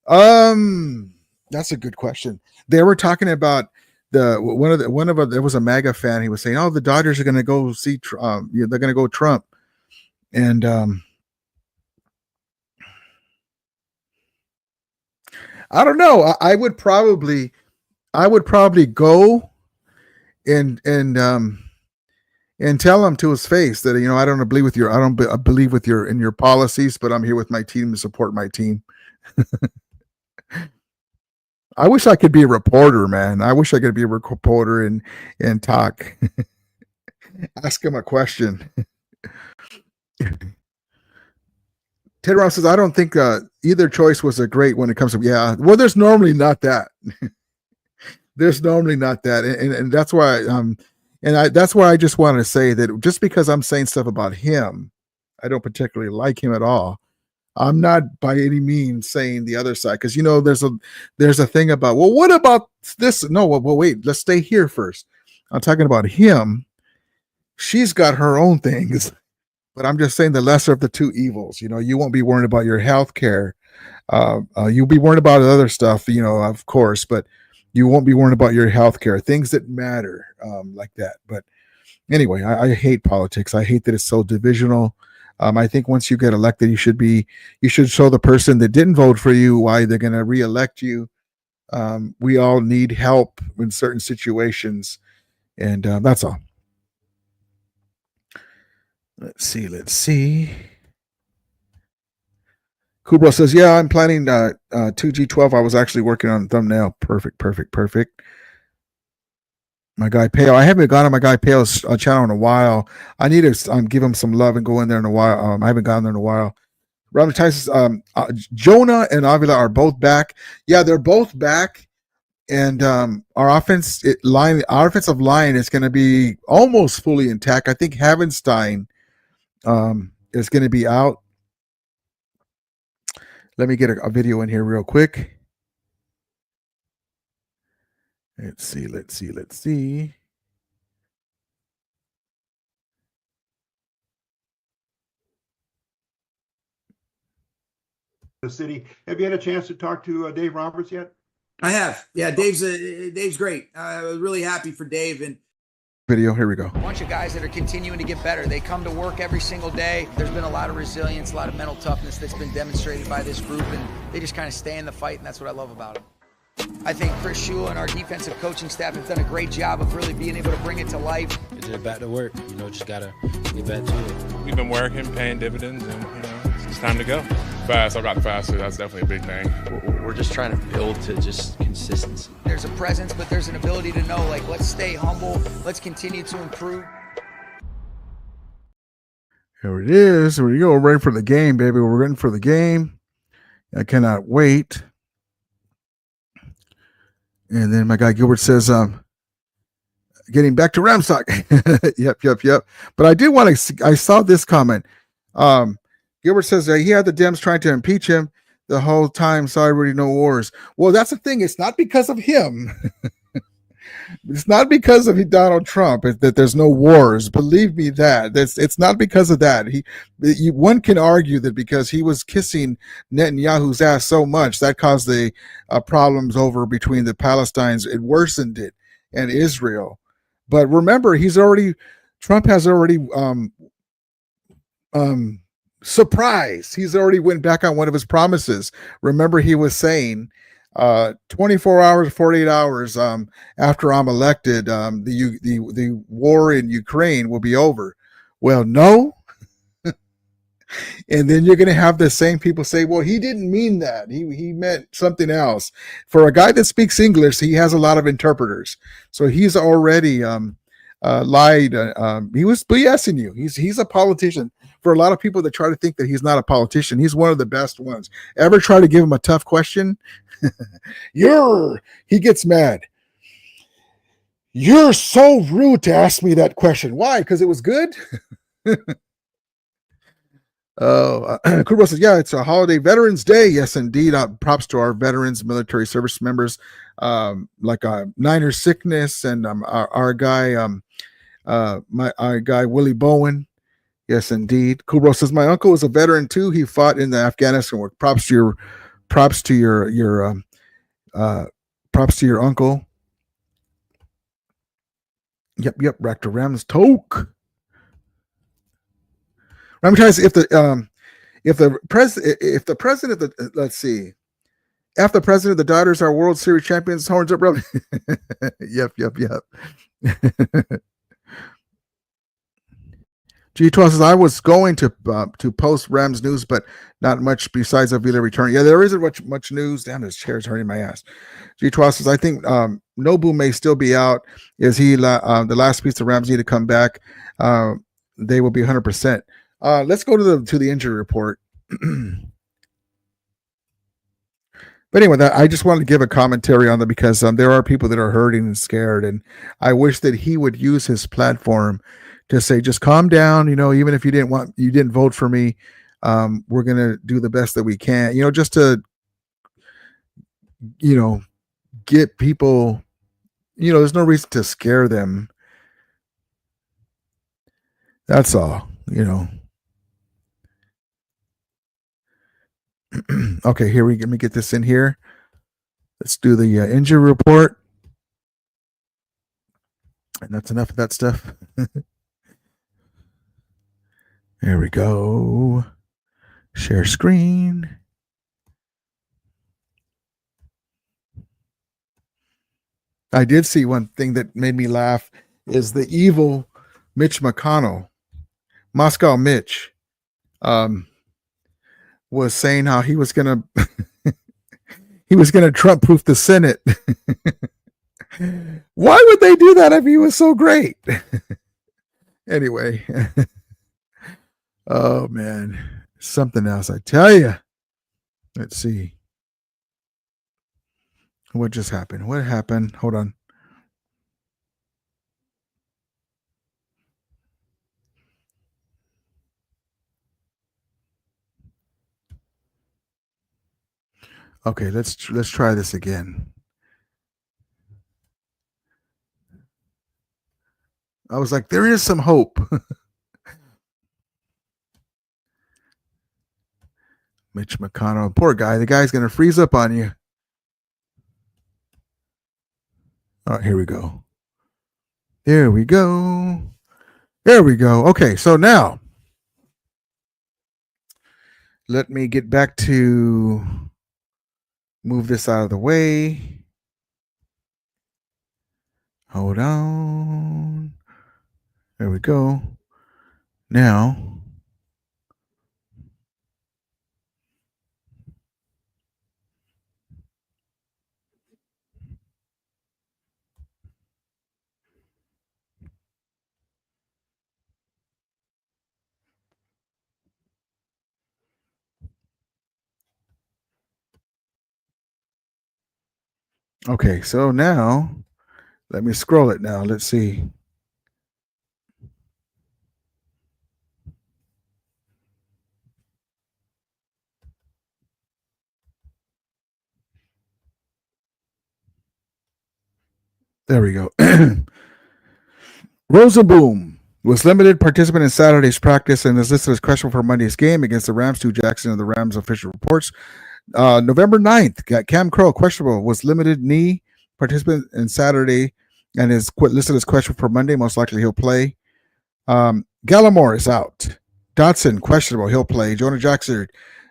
That's a good question. They were talking about there was a MAGA fan. He was saying, "Oh, the Dodgers are going to go see they're going to go Trump," and I don't know. I would probably go and tell him to his face that I don't believe with your policies, but I'm here with my team to support my team. I wish I could be a reporter, man. I wish I could be a reporter and talk. Ask him a question. Ted Ross says, I don't think either choice was a great when it comes to, yeah. Well, there's normally not that. There's normally not that. And that's why, that's why I just wanted to say that just because I'm saying stuff about him, I don't particularly like him at all. I'm not by any means saying the other side, because there's a thing about, well, what about this? No, well, wait, let's stay here first. I'm talking about him. She's got her own things, but I'm just saying the lesser of the two evils. You won't be worried about your health care. You'll be worried about other stuff, of course, but you won't be worried about your health care, things that matter, like that. But anyway, I hate politics. I hate that it's so divisional. I think once you get elected, you should show the person that didn't vote for you why they're going to reelect you. We all need help in certain situations, and that's all. Let's see. Kubro says, yeah, I'm planning 2G12. I was actually working on a thumbnail. Perfect. My guy Pale. I haven't gone on my guy Pale's channel in a while. I need to give him some love and go in there in a while. I haven't gone there in a while. Robert Tyson, Jonah and Avila are both back. Yeah, they're both back. And our offensive line is going to be almost fully intact. I think Havenstein is going to be out. Let me get a video in here real quick. Let's see. The city. Have you had a chance to talk to Dave Roberts yet? I have. Yeah, Dave's great. I was really happy for Dave. And video, here we go. A bunch of guys that are continuing to get better. They come to work every single day. There's been a lot of resilience, a lot of mental toughness that's been demonstrated by this group, and they just kind of stay in the fight, and that's what I love about it. I think Chris Shula and our defensive coaching staff have done a great job of really being able to bring it to life. Get back to work, just gotta get back to it. We've been working, paying dividends, and it's time to go. Fast, I've gotten faster. That's definitely a big thing. We're just trying to build to just consistency. There's a presence, but there's an ability to know, let's stay humble. Let's continue to improve. Here it is. Here we go. We're ready for the game, baby. We're ready for the game. I cannot wait. And then my guy Gilbert says, getting back to Rams Talk. Yep. But I do want to, I saw this comment. Gilbert says he had the Dems trying to impeach him the whole time. So I already know wars. Well, that's the thing. It's not because of him. It's not because of Donald Trump that there's no wars. Believe me that. It's not because of that. One can argue that because he was kissing Netanyahu's ass so much, that caused the problems over between the Palestinians. It worsened it, and Israel. But remember, Trump has already surprise. He's already went back on one of his promises. Remember, he was saying 24 hours, 48 hours after I'm elected, the war in Ukraine will be over. Well, no. And then you're going to have the same people say, well, he didn't mean that. He meant something else. For a guy that speaks English, he has a lot of interpreters. So he's already lied. He was BSing you. He's a politician. For a lot of people that try to think that he's not a politician, he's one of the best ones. Ever try to give him a tough question? He gets mad. You're so rude to ask me that question. Why? Because it was good? Kubo says, yeah, it's a holiday, Veterans Day. Yes, indeed. Props to our veterans, military service members, like Niner Sickness and our guy, our guy Willie Bowen. Yes, indeed. Kubro says, my uncle was a veteran too. He fought in the Afghanistan war. Props to your uncle. Yep. Rsr Rams Talk. Let me tell you, if the president of the, let's see, if the president of the Dodgers are World Series champions, horns up, brother. Yep. G12 says I was going to post Rams news, but not much besides Avila return. Yeah, there isn't much news. Damn, this chair's hurting my ass. G12 says I think Nobu may still be out. Is he the last piece the Rams need to come back? They will be 100%. Let's go to the injury report. But anyway, I just wanted to give a commentary on that because there are people that are hurting and scared, and I wish that he would use his platform to say, just calm down. Even if you didn't vote for me, we're gonna do the best that we can. Just to get people. There's no reason to scare them. That's all. Okay, let me get this in here. Let's do the injury report. And that's enough of that stuff. There we go. Share screen. I did see one thing that made me laugh is the evil Mitch McConnell, Moscow Mitch, was saying how he was gonna Trump proof the Senate. Why would they do that if he was so great? Anyway. Oh man, something else, I tell you. Let's see. What just happened? What happened? Hold on. Okay, let's try this again. I was like, there is some hope. Mitch McConnell, poor guy. The guy's going to freeze up on you. All right, here we go. There we go. There we go. Okay, so now let me get back to move this out of the way. Hold on. There we go. Now, okay, so now let me scroll it now. Let's see. There we go. Rosenboom was limited participant in Saturday's practice and is listed as questionable for Monday's game against the Rams. Stu Jackson of the Rams official reports. November 9th, got Cam Crow, questionable, was limited knee participant in Saturday and is listed as questionable for Monday. Most likely he'll play. Gallimore is out. Dotson, questionable. He'll play. Jonah Jackson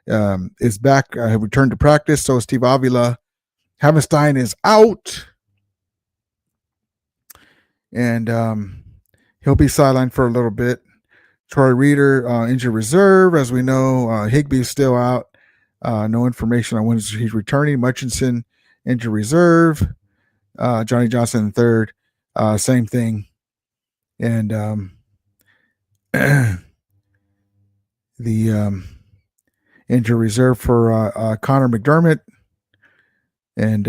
is back, returned to practice. So is Steve Avila. Hammerstein is out. And he'll be sidelined for a little bit. Troy Reader, injured reserve. As we know, Higbee's still out. No information on when he's returning. Mutchinson, injured reserve. Johnny Johnson, third. Same thing. And the injured reserve for Connor McDermott. And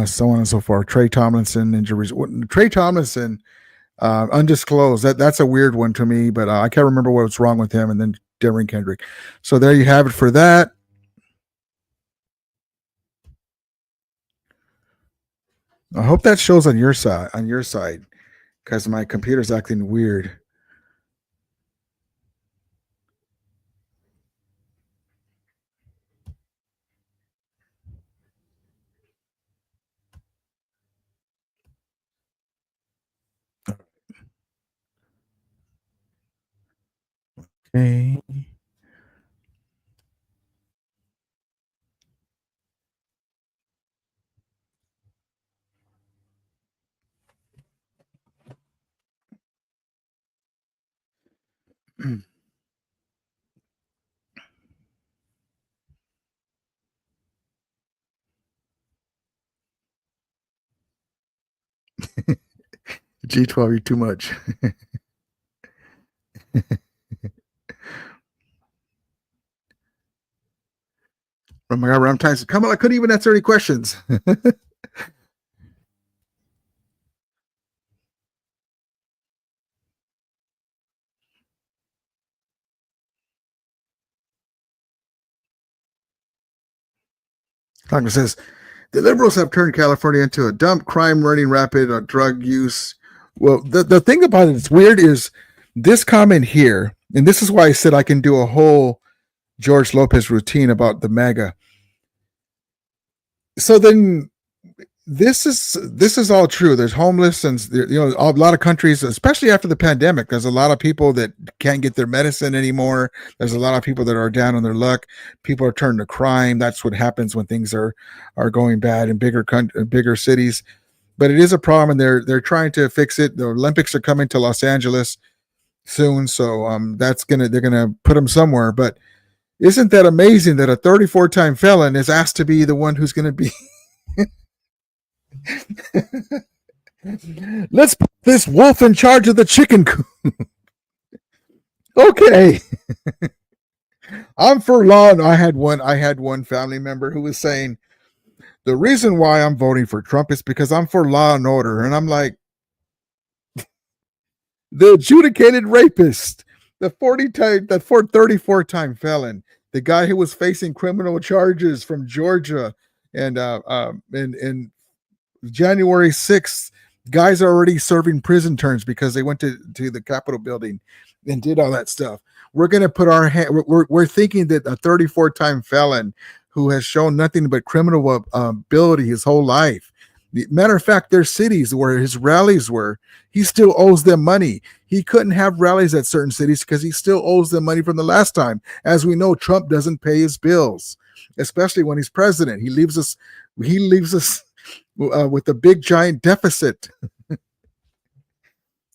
so on and so forth. Trey Tomlinson, injuries. Trey Tomlinson, undisclosed. That's a weird one to me, but I can't remember what's wrong with him. And then Darren Kendrick. So there you have it for that. I hope that shows on your side. Because my computer's acting weird. Okay. G12, you're too much. Oh my God, Ram Tyson. Come on, I couldn't even answer any questions. Congress says the liberals have turned California into a dump, crime running rapid, drug use. Well, the thing about it that's weird is this comment here, and this is why I said I can do a whole George Lopez routine about the MAGA. So then this is all true. There's homeless, and a lot of countries, especially after the pandemic, there's a lot of people that can't get their medicine anymore. There's a lot of people that are down on their luck. People are turning to crime. That's what happens when things are going bad in bigger cities. But it is a problem, and they're trying to fix it. The Olympics are coming to Los Angeles soon, so they're gonna put them somewhere. But isn't that amazing that a 34-time felon is asked to be the one who's going to be? Let's put this wolf in charge of the chicken coop. Okay. I'm for law. And I had one family member who was saying, the reason why I'm voting for Trump is because I'm for law and order. And I'm like, the adjudicated rapist, the 34-time felon, the guy who was facing criminal charges from Georgia, and January 6th, guys are already serving prison terms because they went to the Capitol building and did all that stuff. We're going to put our hand. We're thinking that a 34-time felon who has shown nothing but criminal ability his whole life. Matter of fact, there's cities where his rallies were. He still owes them money. He couldn't have rallies at certain cities because he still owes them money from the last time. As we know, Trump doesn't pay his bills, especially when he's president. He leaves us with a big giant deficit.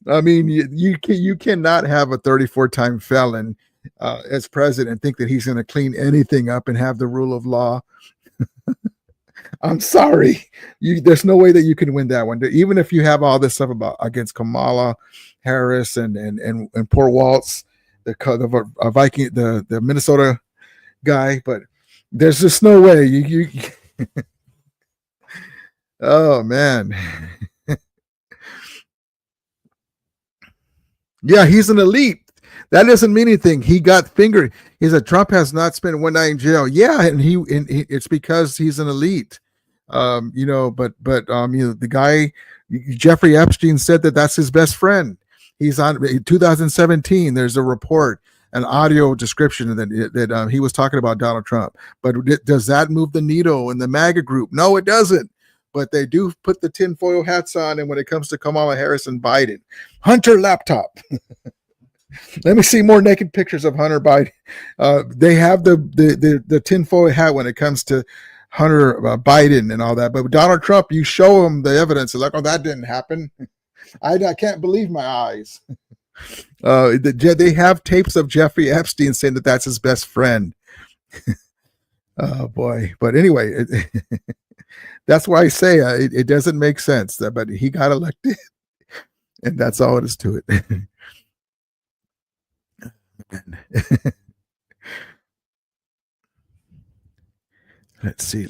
I mean, you cannot have a 34-time felon as president and think that he's going to clean anything up and have the rule of law. I'm sorry. There's no way that you can win that one. Even if you have all this stuff against Kamala Harris and poor Waltz, the Viking, the Minnesota guy, but there's just no way you oh man. Yeah, he's an elite. That doesn't mean anything. He got fingered. He said Trump has not spent one night in jail. Yeah, and it's because he's an elite. But the guy Jeffrey Epstein said that that's his best friend. He's on in 2017. There's a report, an audio description that he was talking about Donald Trump. But does that move the needle in the MAGA group? No, it doesn't. But they do put the tinfoil hats on, and when it comes to Kamala Harris and Biden, Hunter laptop. Let me see more naked pictures of Hunter Biden. They have the tinfoil hat when it comes to Hunter Biden and all that. But Donald Trump, you show him the evidence, like, oh, that didn't happen. I can't believe my eyes. They have tapes of Jeffrey Epstein saying that that's his best friend. Oh boy! But anyway, that's why I say it doesn't make sense. But he got elected, and that's all it is to it. Let's see.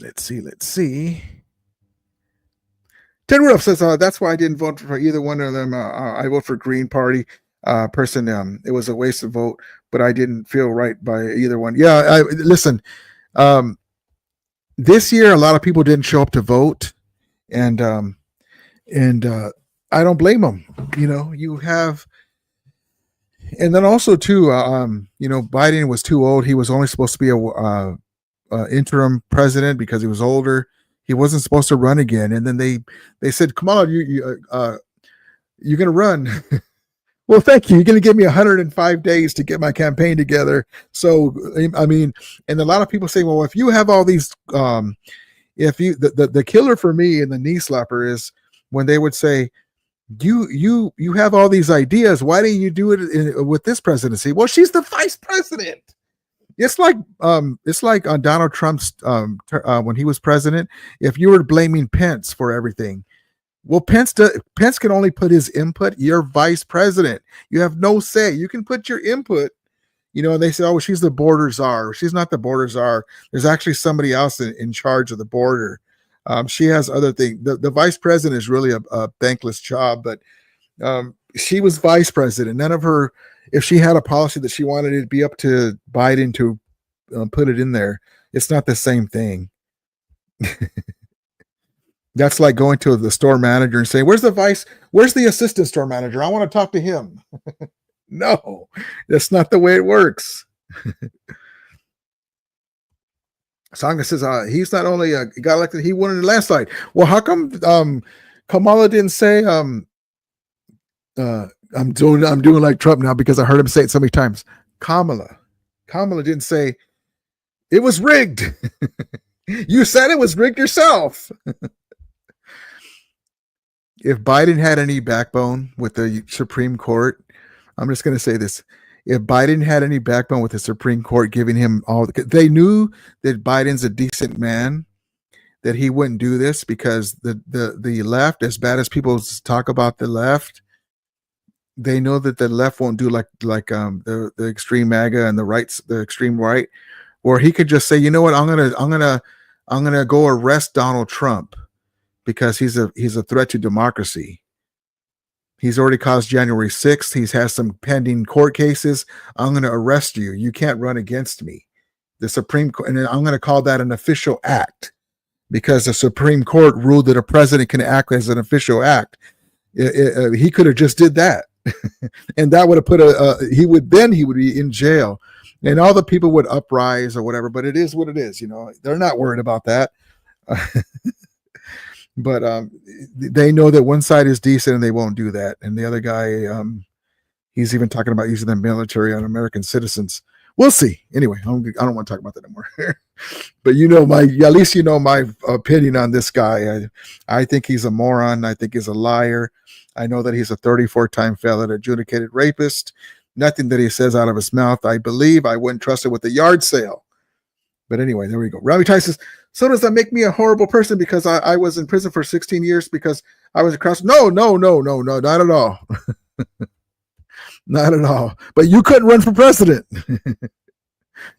Ted Rudolph says, that's why I didn't vote for either one of them. I vote for Green Party person. It was a waste of vote, but I didn't feel right by either one. Yeah, listen, this year, a lot of people didn't show up to vote, and I don't blame them. You have, and then also too, Biden was too old. He was only supposed to be a interim president because he was older. He wasn't supposed to run again. And then they said, come on, you're going to run. Well, thank you. You're going to give me 105 days to get my campaign together. So, I mean, and a lot of people say, well, if you have all these, the killer for me and the knee slapper is when they would say, you have all these ideas. Why didn't you do it with this presidency? Well, she's the vice president. It's like on Donald Trump's when he was president. If you were blaming Pence for everything, well, Pence can only put his input. You're vice president. You have no say. You can put your input. And they say, oh, she's the border czar. She's not the border czar. There's actually somebody else in charge of the border. She has other things. The vice president is really a thankless job, but she was vice president. None of her, if she had a policy that she wanted it to be up to Biden to put it in there, it's not the same thing. That's like going to the store manager and saying, where's the assistant store manager? I want to talk to him. No, that's not the way it works. Sangha says he's not only got elected, he won in the landslide. Well, how come Kamala didn't say I'm doing like Trump now because I heard him say it so many times. Kamala didn't say it was rigged. You said it was rigged yourself. If Biden had any backbone with the Supreme Court, I'm just going to say this. If Biden had any backbone with the Supreme Court giving him they knew that Biden's a decent man, that he wouldn't do this because the left, as bad as people talk about the left, they know that the left won't do like the extreme MAGA and the extreme right, or he could just say, you know what, I'm gonna go arrest Donald Trump because he's a threat to democracy. He's already caused January 6th. He has some pending court cases. I'm going to arrest you. You can't run against me. The Supreme Court, and I'm going to call that an official act because the Supreme Court ruled that a president can act as an official act. He could have just did that. And that would have put he would be in jail and all the people would uprise or whatever, but it is what it is. They're not worried about that. But they know that one side is decent and they won't do that. And the other guy, he's even talking about using the military on American citizens. We'll see. Anyway, I don't want to talk about that anymore. But at least my opinion on this guy. I think he's a moron. I think he's a liar. I know that he's a 34-time felon, adjudicated rapist. Nothing that he says out of his mouth, I believe. I wouldn't trust it with a yard sale. But anyway, there we go. Rami Tai says, so does that make me a horrible person because I was in prison for 16 years because I was a cross? No, not at all. Not at all. But you couldn't run for president.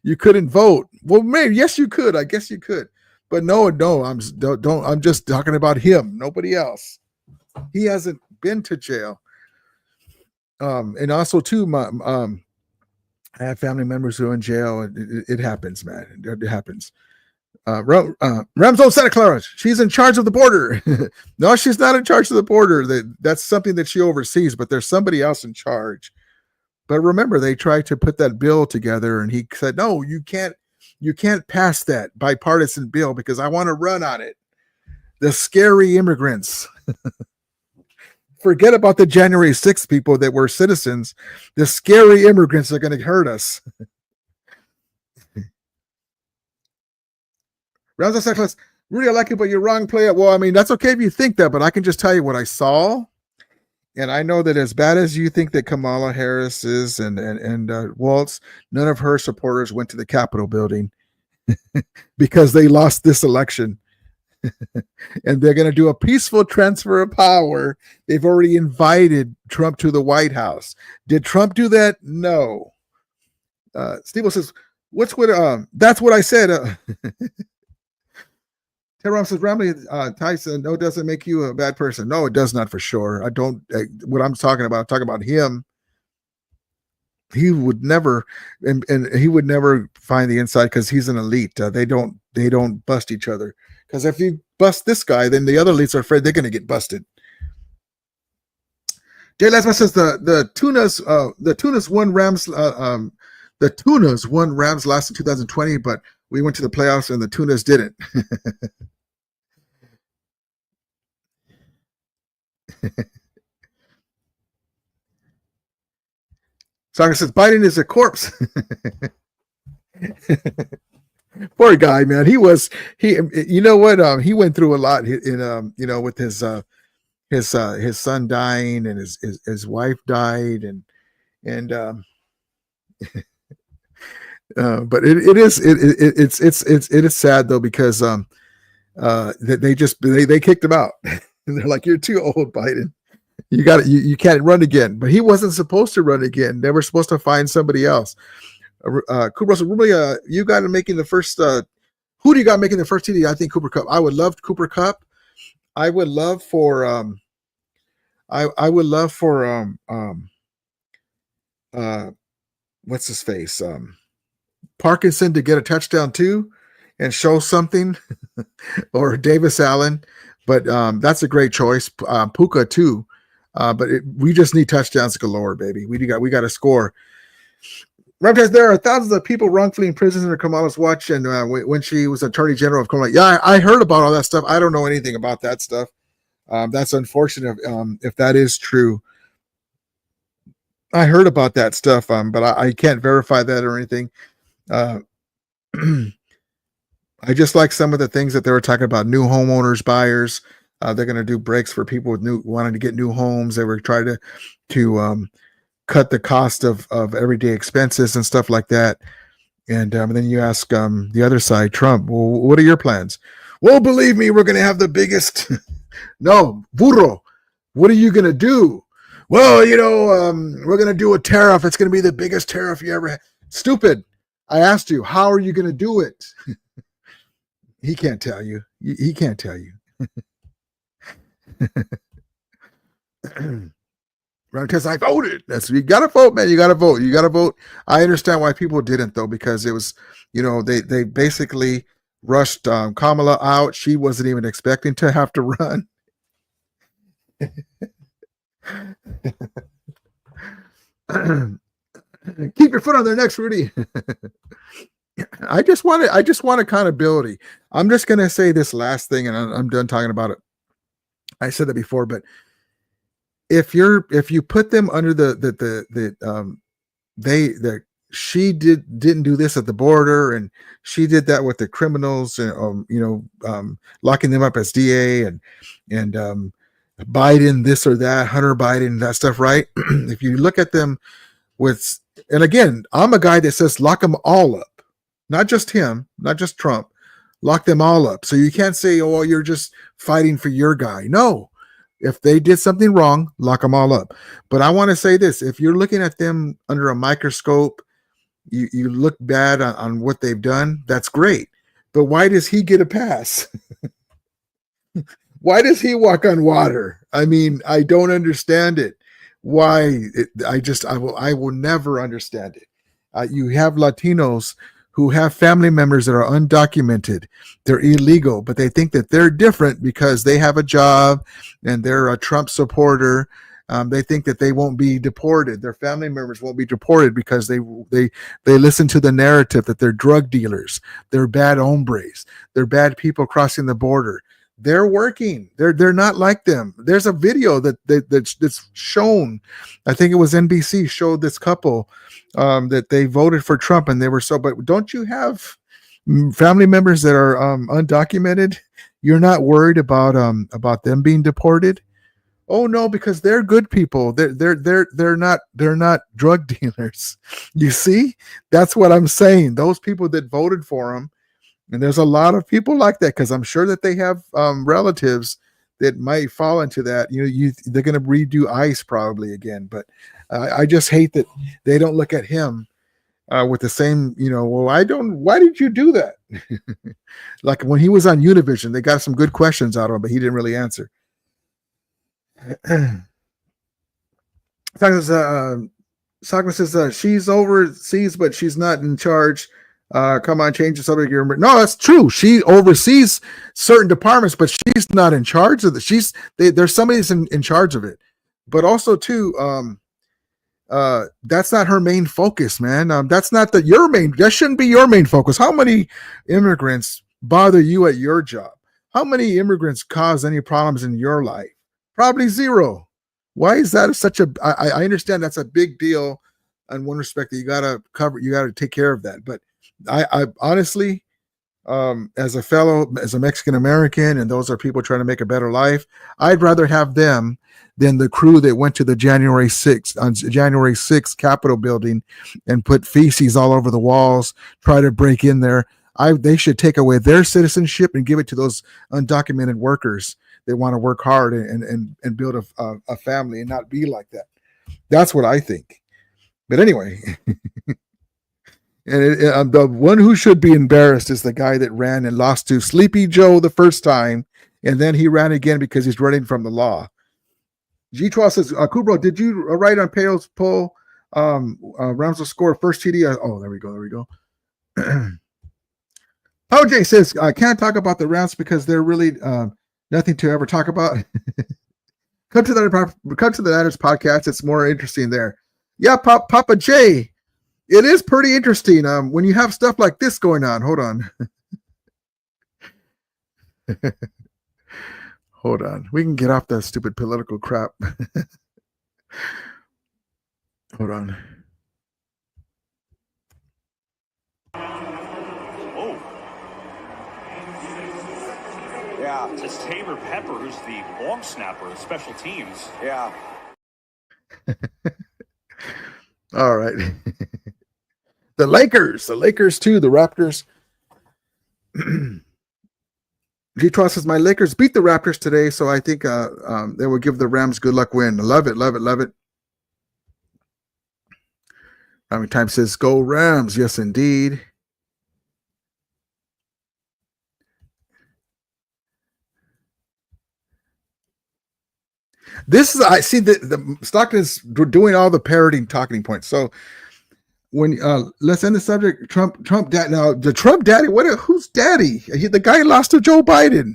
You couldn't vote. Well, maybe, yes, you could. I guess you could. But no, I'm just talking about him, nobody else. He hasn't been to jail. And also too, I have family members who are in jail. It happens, man. It happens. Rams Santa Clara. She's in charge of the border. No, she's not in charge of the border. That's something that she oversees, but there's somebody else in charge. But remember, they tried to put that bill together, and he said, "No, you can't pass that bipartisan bill because I want to run on it." The scary immigrants. Forget about the January 6th people that were citizens. The scary immigrants are going to hurt us. Rounds of Cyclists, Rudy, I like it, but you're wrong, player. Well, I mean, that's okay if you think that, but I can just tell you what I saw. And I know that as bad as you think that Kamala Harris is and Waltz, none of her supporters went to the Capitol building because they lost this election. And they're going to do a peaceful transfer of power. They've already invited Trump to the White House. Did Trump do that? No. Steve says, that's what I said. Teron says, Ramley Tyson, no, it doesn't make you a bad person. No, it does not for sure. What I'm talking about him. He would never, and he would never find the inside because he's an elite. They don't bust each other. Because if you bust this guy, then the other elites are afraid they're going to get busted. Jay Lasma says the Tunas won Rams. The Tunas won Rams last in 2020, but we went to the playoffs and the Tunas didn't. Soccer says Biden is a corpse. Poor guy, man. He you know what? He went through a lot in with his his son dying and his wife died and but it is sad though, because they kicked him out. They're like, you're too old, Biden. You can't run again. But he wasn't supposed to run again. They were supposed to find somebody else. Cooper Russell, really, you got him making the first. Who do you got making the first TD? I think Cooper Kupp. I would love Cooper Kupp. I would love for I would love for what's his face? Parkinson to get a touchdown too and show something, or Davis Allen. But that's a great choice. Puka too. But we just need touchdowns galore, baby. We got to score. Ramtez, there are thousands of people wrongfully in prison under Kamala's watch, and when she was Attorney General of Kamala. Yeah, I heard about all that stuff. I don't know anything about that stuff. That's unfortunate if that is true. I heard about that stuff, but I can't verify that or anything. I just like some of the things that they were talking about. New homeowners, buyers. They're going to do breaks for people with wanting to get new homes. They were trying to cut the cost of everyday expenses and stuff like that. And then you ask the other side, Trump, well, what are your plans? Well, believe me, we're going to have the biggest. No, burro, what are you going to do? Well, we're going to do a tariff. It's going to be the biggest tariff you ever had. Stupid. I asked you, how are you going to do it? He can't tell you. He can't tell you. Because I voted. You got to vote, man. You got to vote. You got to vote. I understand why people didn't, though, because it was, they basically rushed Kamala out. She wasn't even expecting to have to run. Keep your foot on their necks, Rudy. I just want accountability. I'm just gonna say this last thing, and I'm done talking about it. I said that before, but if you put them under she didn't do this at the border, and she did that with the criminals, and locking them up as DA, and Biden this or that, Hunter Biden, that stuff, right? If you look at them with, and again, I'm a guy that says lock them all up. Not just him, not just Trump, lock them all up. So you can't say, oh, well, you're just fighting for your guy. No, if they did something wrong, lock them all up. But I want to say this, if you're looking at them under a microscope, you look bad on what they've done, that's great. But why does he get a pass? Why does he walk on water? I mean, I don't understand it. Why? I will never understand it. You have Latinos who have family members that are undocumented. They're illegal, but they think that they're different because they have a job and they're a Trump supporter. They think that they won't be deported. Their family members won't be deported because they listen to the narrative that they're drug dealers, they're bad hombres, they're bad people crossing the border. They're working. They're not like them. There's a video that's shown. I think it was NBC showed this couple that they voted for Trump, and they were so. But don't you have family members that are undocumented? You're not worried about them being deported? Oh no, because they're good people. They're not drug dealers. You see, that's what I'm saying. Those people that voted for him. And there's a lot of people like that, because I'm sure that they have relatives that might fall into that. They're going to redo ICE probably again. But I just hate that they don't look at him with the same, why did you do that? Like when he was on Univision, they got some good questions out of him, but he didn't really answer. Sagna says she's overseas, but she's not in charge. Come on, change the subject. No, that's true. She oversees certain departments, but she's not in charge of it. There's somebody that's in charge of it. But also too, that's not her main focus, man. That shouldn't be your main focus. How many immigrants bother you at your job? How many immigrants cause any problems in your life? Probably zero. Why is that I understand that's a big deal in one respect that you got to take care of that. But I honestly, as a Mexican American, and those are people trying to make a better life, I'd rather have them than the crew that went to the January 6th Capitol building and put feces all over the walls, try to break in there. They should take away their citizenship and give it to those undocumented workers that want to work hard and build a family and not be like that. That's what I think. But anyway, and the one who should be embarrassed is the guy that ran and lost to Sleepy Joe the first time, and then he ran again because he's running from the law. G12 says, Kubro, did you write on Pale's poll? Rams will score first TD. There we go. OJ says, I can't talk about the Rams because they're really nothing to ever talk about. Come to the Niners podcast. It's more interesting there. Yeah, Papa J. It is pretty interesting when you have stuff like this going on. Hold on. Hold on. We can get off that stupid political crap. Hold on. Oh. Yeah. It's Taylor Pepper who's the long snapper of special teams. Yeah. All right. The Lakers too, the Raptors. G12 says, my Lakers beat the Raptors today, so I think they will give the Rams good luck win. Love it. Rami Time says, go Rams. Yes, indeed. This is, I see the Stockton is doing all the parroting talking points. So when let's end the subject. Trump dad. Now the Trump daddy. Who's daddy? The guy lost to Joe Biden,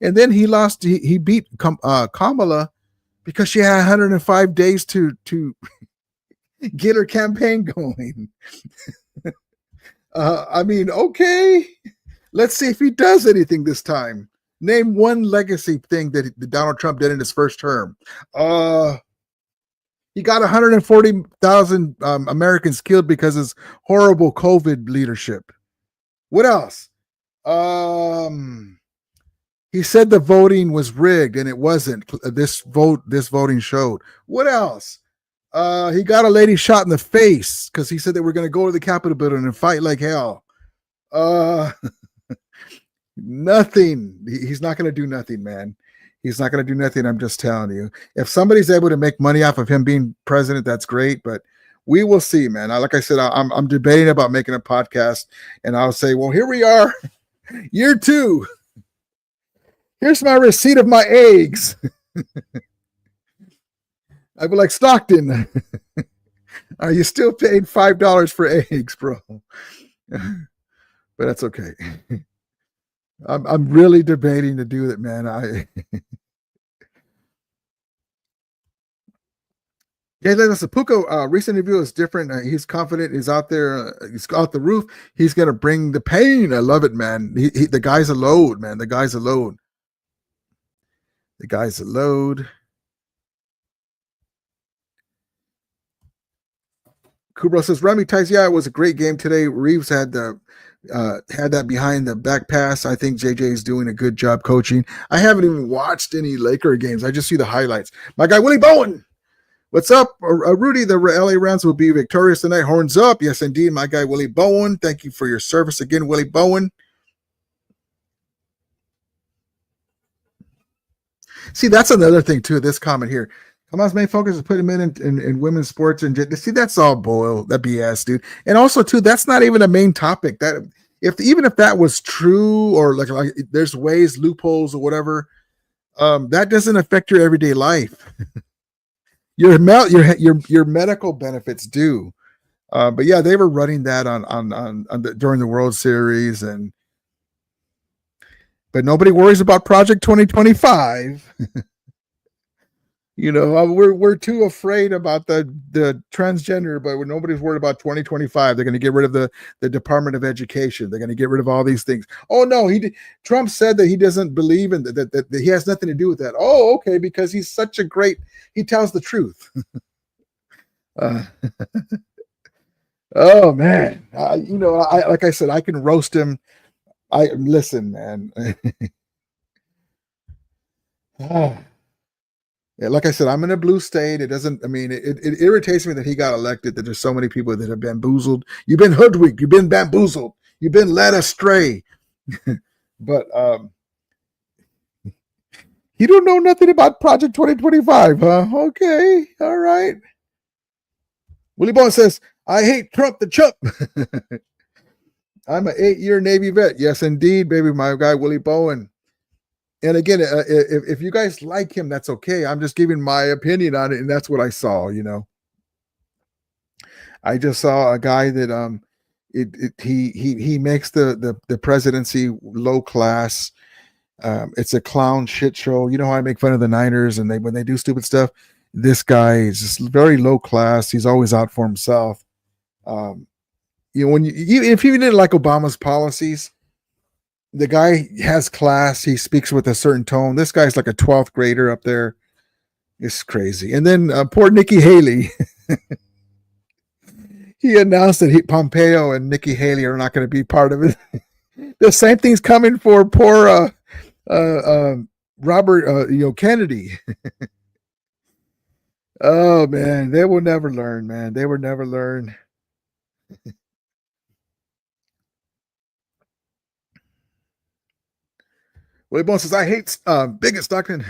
and then he lost. He beat Kamala because she had 105 days to get her campaign going. I mean, okay. Let's see if he does anything this time. Name one legacy thing that Donald Trump did in his first term. He got 140,000 Americans killed because of his horrible COVID leadership. What else? He said the voting was rigged, and it wasn't. This voting showed. What else? He got a lady shot in the face because he said they were going to go to the Capitol building and fight like hell. Nothing. He's not going to do nothing, man. He's not going to do nothing. I'm just telling you. If somebody's able to make money off of him being president, that's great. But we will see, man. Like I said, I'm debating about making a podcast, and I'll say, well, here we are, year 2. Here's my receipt of my eggs. I'd be like, Stockton, are you still paying $5 for eggs, bro? But that's okay. I'm really debating to do that, man. Yeah, listen, Puko, recent interview is different. He's confident. He's out there. He's off the roof. He's going to bring the pain. I love it, man. The guy's a load, man. The guy's a load. Kubro says, Rami Tice, yeah, it was a great game today. Reeves had that behind the back pass. I think JJ is doing a good job coaching. I haven't even watched any Laker games. I just see the highlights. My guy, Willie Bowen. What's up? Rudy, the LA Rams will be victorious tonight. Horns up. Yes, indeed. My guy, Willie Bowen. Thank you for your service again, Willie Bowen. See, that's another thing, too, this comment here. Hamas' main focus is putting men in women's sports. And see, that's all bull, that BS, dude. And also, too, that's not even a main topic. That even if that was true, or like there's ways, loopholes, or whatever, that doesn't affect your everyday life. Your medical benefits do. But yeah, they were running that during the World Series, but nobody worries about Project 2025. We're too afraid about the transgender, but nobody's worried about 2025. They're going to get rid of the Department of Education. They're going to get rid of all these things. Oh no, Trump said that he doesn't believe in that he has nothing to do with that. Oh, okay, because he tells the truth. Oh man, like I said, I can roast him I listen, man. Yeah, like I said, I'm in a blue state. It doesn't, I mean, it irritates me that he got elected, that there's so many people that have bamboozled. You've been hoodwinked. You've been bamboozled. You've been led astray. But you don't know nothing about Project 2025, huh? Okay. All right. Willie Bowen says, I hate Trump the chump. I'm an 8-year Navy vet. Yes, indeed, baby. My guy, Willie Bowen. And again, if you guys like him, that's okay. I'm just giving my opinion on it, and that's what I saw. I just saw a guy that he makes the presidency low class. It's a clown shit show. You know how I make fun of the Niners and when they do stupid stuff. This guy is just very low class. He's always out for himself. If you didn't like Obama's policies, the guy has class. He speaks with a certain tone. This guy's like a 12th grader up there. It's crazy. And then poor Nikki Haley. He announced that Pompeo and Nikki Haley are not going to be part of it. The same thing's coming for poor Robert Kennedy. Oh, man. They will never learn, man. They will never learn. Willie Bone says, I hate bigot Stockton.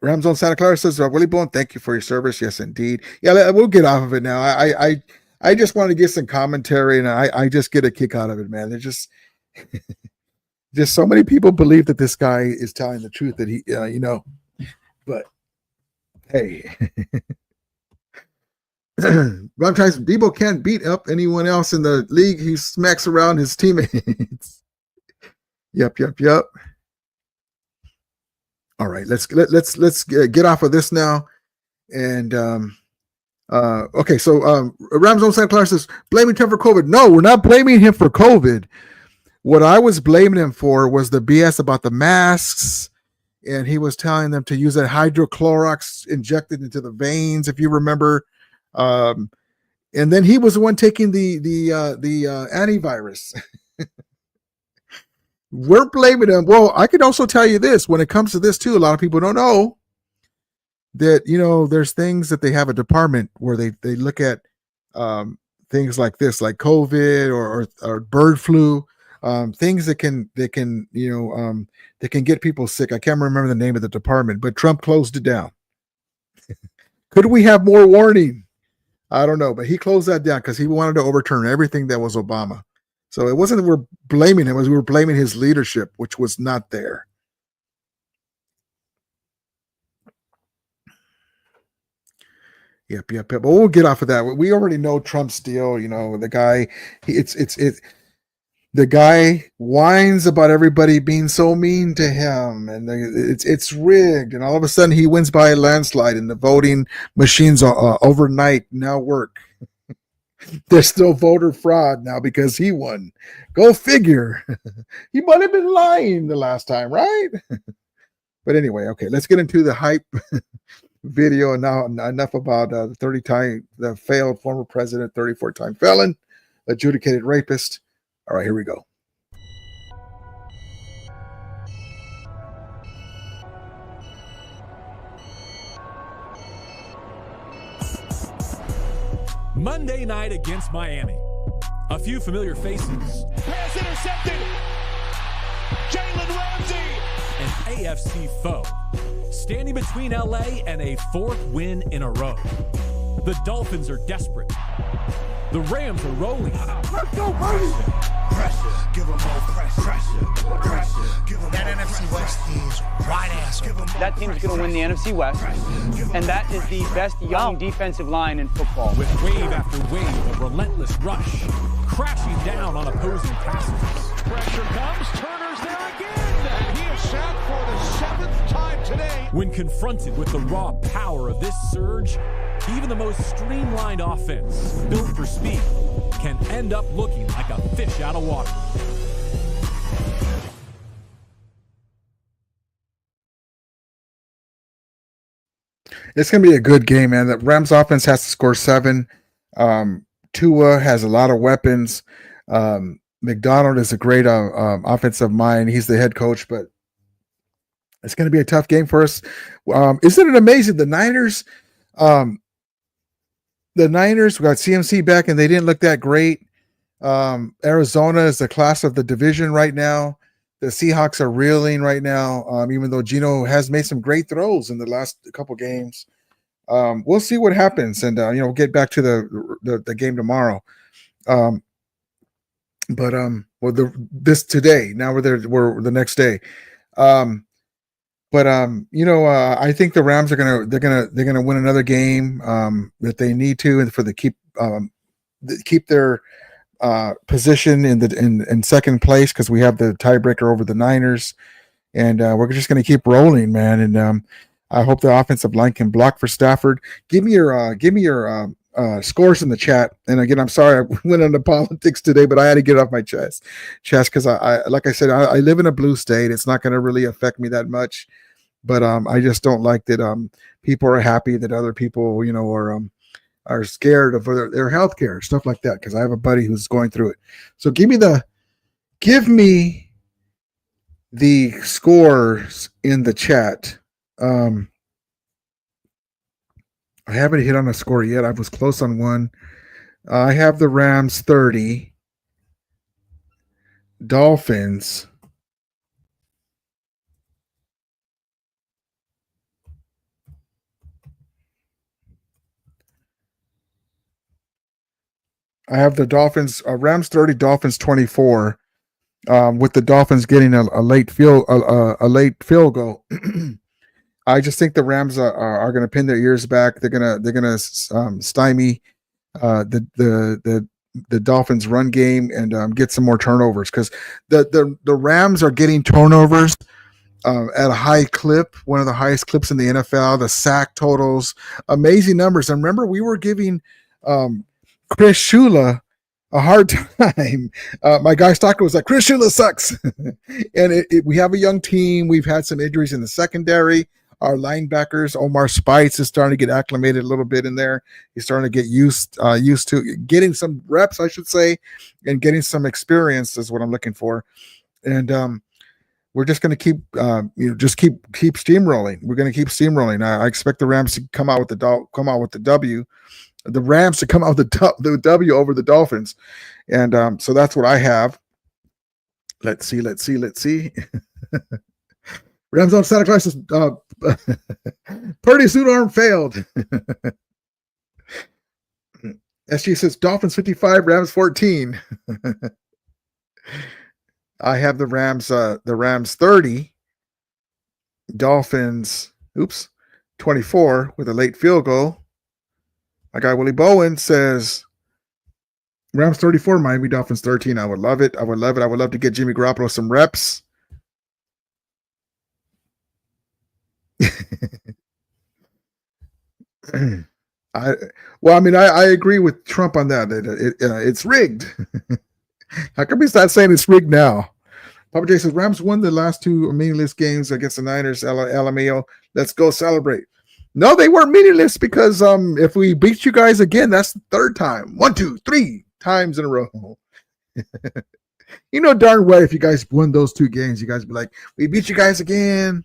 Rams on Santa Clara says, Willie Bone, thank you for your service. Yes, indeed. Yeah, we'll get off of it now. I just want to get some commentary, and I just get a kick out of it, man. There's just so many people believe that this guy is telling the truth, that he, but hey. Rob Tyson, Debo can't beat up anyone else in the league. He smacks around his teammates. Yep. All right, let's get off of this now. And okay, so Rams on Santa Clara says, blaming Trump for COVID. No, we're not blaming him for COVID. What I was blaming him for was the BS about the masks, and he was telling them to use that hydrochlorox injected into the veins, if you remember. And then he was the one taking the antivirus. We're blaming him. Well, I could also tell you this, when it comes to this too, a lot of people don't know that, there's things that they have a department where they look at things like this, like COVID or bird flu, things that can get people sick. I can't remember the name of the department, but Trump closed it down. Could we have more warning? I don't know, but he closed that down because he wanted to overturn everything that was Obama. So it wasn't that we're blaming him, it was we were blaming his leadership, which was not there. Yep. But we'll get off of that. We already know Trump's deal. The guy, the guy whines about everybody being so mean to him, and it's rigged. And all of a sudden, he wins by a landslide, and the voting machines overnight now work. There's still voter fraud now because he won. Go figure. He might have been lying the last time, right? But anyway, okay, let's get into the hype video. Now, enough about the failed former president, 34-time felon, adjudicated rapist. All right, here we go. Monday night against Miami. A few familiar faces. Pass intercepted. Jalen Ramsey. An AFC foe. Standing between LA and a fourth win in a row. The Dolphins are desperate. The Rams are rolling. Let's go, buddy. Pressure. Give them more pressure. Give them that NFC West is wide ass. That team's going to win the NFC West, and that is the best young defensive line in football. With wave after wave of relentless rush, crashing down on opposing passers. Pressure comes. Turner's there again, and he is sacked for the 7th time today. When confronted with the raw power of this surge, even the most streamlined offense, built for speed, can end up looking like a fish out of water. It's going to be a good game, man. The Rams offense has to score 7. Tua has a lot of weapons. McDonald is a great offensive mind. He's the head coach, but it's going to be a tough game for us. Isn't it amazing? The Niners, we got CMC back, and they didn't look that great. Arizona is the class of the division right now. The Seahawks are reeling right now, even though Geno has made some great throws in the last couple games. We'll see what happens, and we'll get back to the game tomorrow. This today. Now we're the next day. I think the Rams are gonna win another game that they need to, and for keep their position in second place, because we have the tiebreaker over the Niners, and we're just going to keep rolling, man. And I hope the offensive line can block for Stafford. Give me your scores in the chat. And again, I'm sorry I went into politics today, but I had to get it off my chest because I like I said, I live in a blue state. It's not going to really affect me that much, but I just don't like that people are happy that other people are scared of their health care, stuff like that, because I have a buddy who's going through it. So give me the scores in the chat. I haven't hit on a score yet. I was close on one. I have the Rams 30, Dolphins I have the Dolphins, Rams 30, Dolphins 24, with the Dolphins getting a late field goal. I just think the Rams are going to pin their ears back. They're gonna stymie the Dolphins' run game and get some more turnovers, because the Rams are getting turnovers at a high clip, one of the highest clips in the NFL. The sack totals, amazing numbers. And remember, we were giving Chris Shula a hard time. My guy Stockton was like, Chris Shula sucks. And we have a young team. We've had some injuries in the secondary. Our linebackers, Omar Spites, is starting to get acclimated a little bit in there. He's starting to get used to getting some reps, I should say, and getting some experience is what I'm looking for. And we're just going to keep steamrolling. We're going to keep steamrolling. I expect the Rams to come out with the W. The Rams to come out with the W over the Dolphins. And so that's what I have. Let's see. Rams on Santa Claus says, Purdy suit arm failed. SG says Dolphins 55, Rams 14. I have the Rams 30, Dolphins 24 with a late field goal. My guy Willie Bowen says Rams 34, Miami Dolphins 13. I would love it. I would love to get Jimmy Garoppolo some reps. I agree with Trump on that. It's rigged. How come he's not saying it's rigged now? Papa J says Rams won the last two meaningless games against the Niners. LMAO. Let's go celebrate. No, they weren't meaningless, because if we beat you guys again, that's the third time. 1, 2, 3 times in a row. You know darn well if you guys won those two games, you guys would be like, we beat you guys again.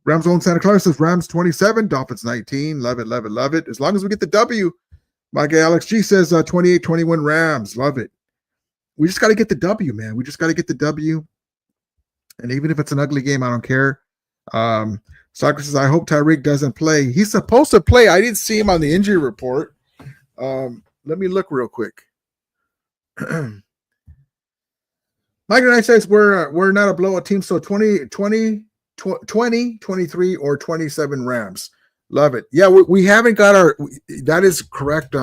Rams on Santa Clara says Rams 27, Dolphins 19. Love it. As long as we get the W. My guy Alex G says 28-21 Rams. Love it. We just got to get the W, man. We just got to get the W. And even if it's an ugly game, I don't care. Soccer says, I hope Tyreek doesn't play. He's supposed to play. I didn't see him on the injury report. Let me look real quick. Mike and I says we're not a blowout team, so 20, 23, or 27 Rams. Love it. Yeah, we haven't got that is correct.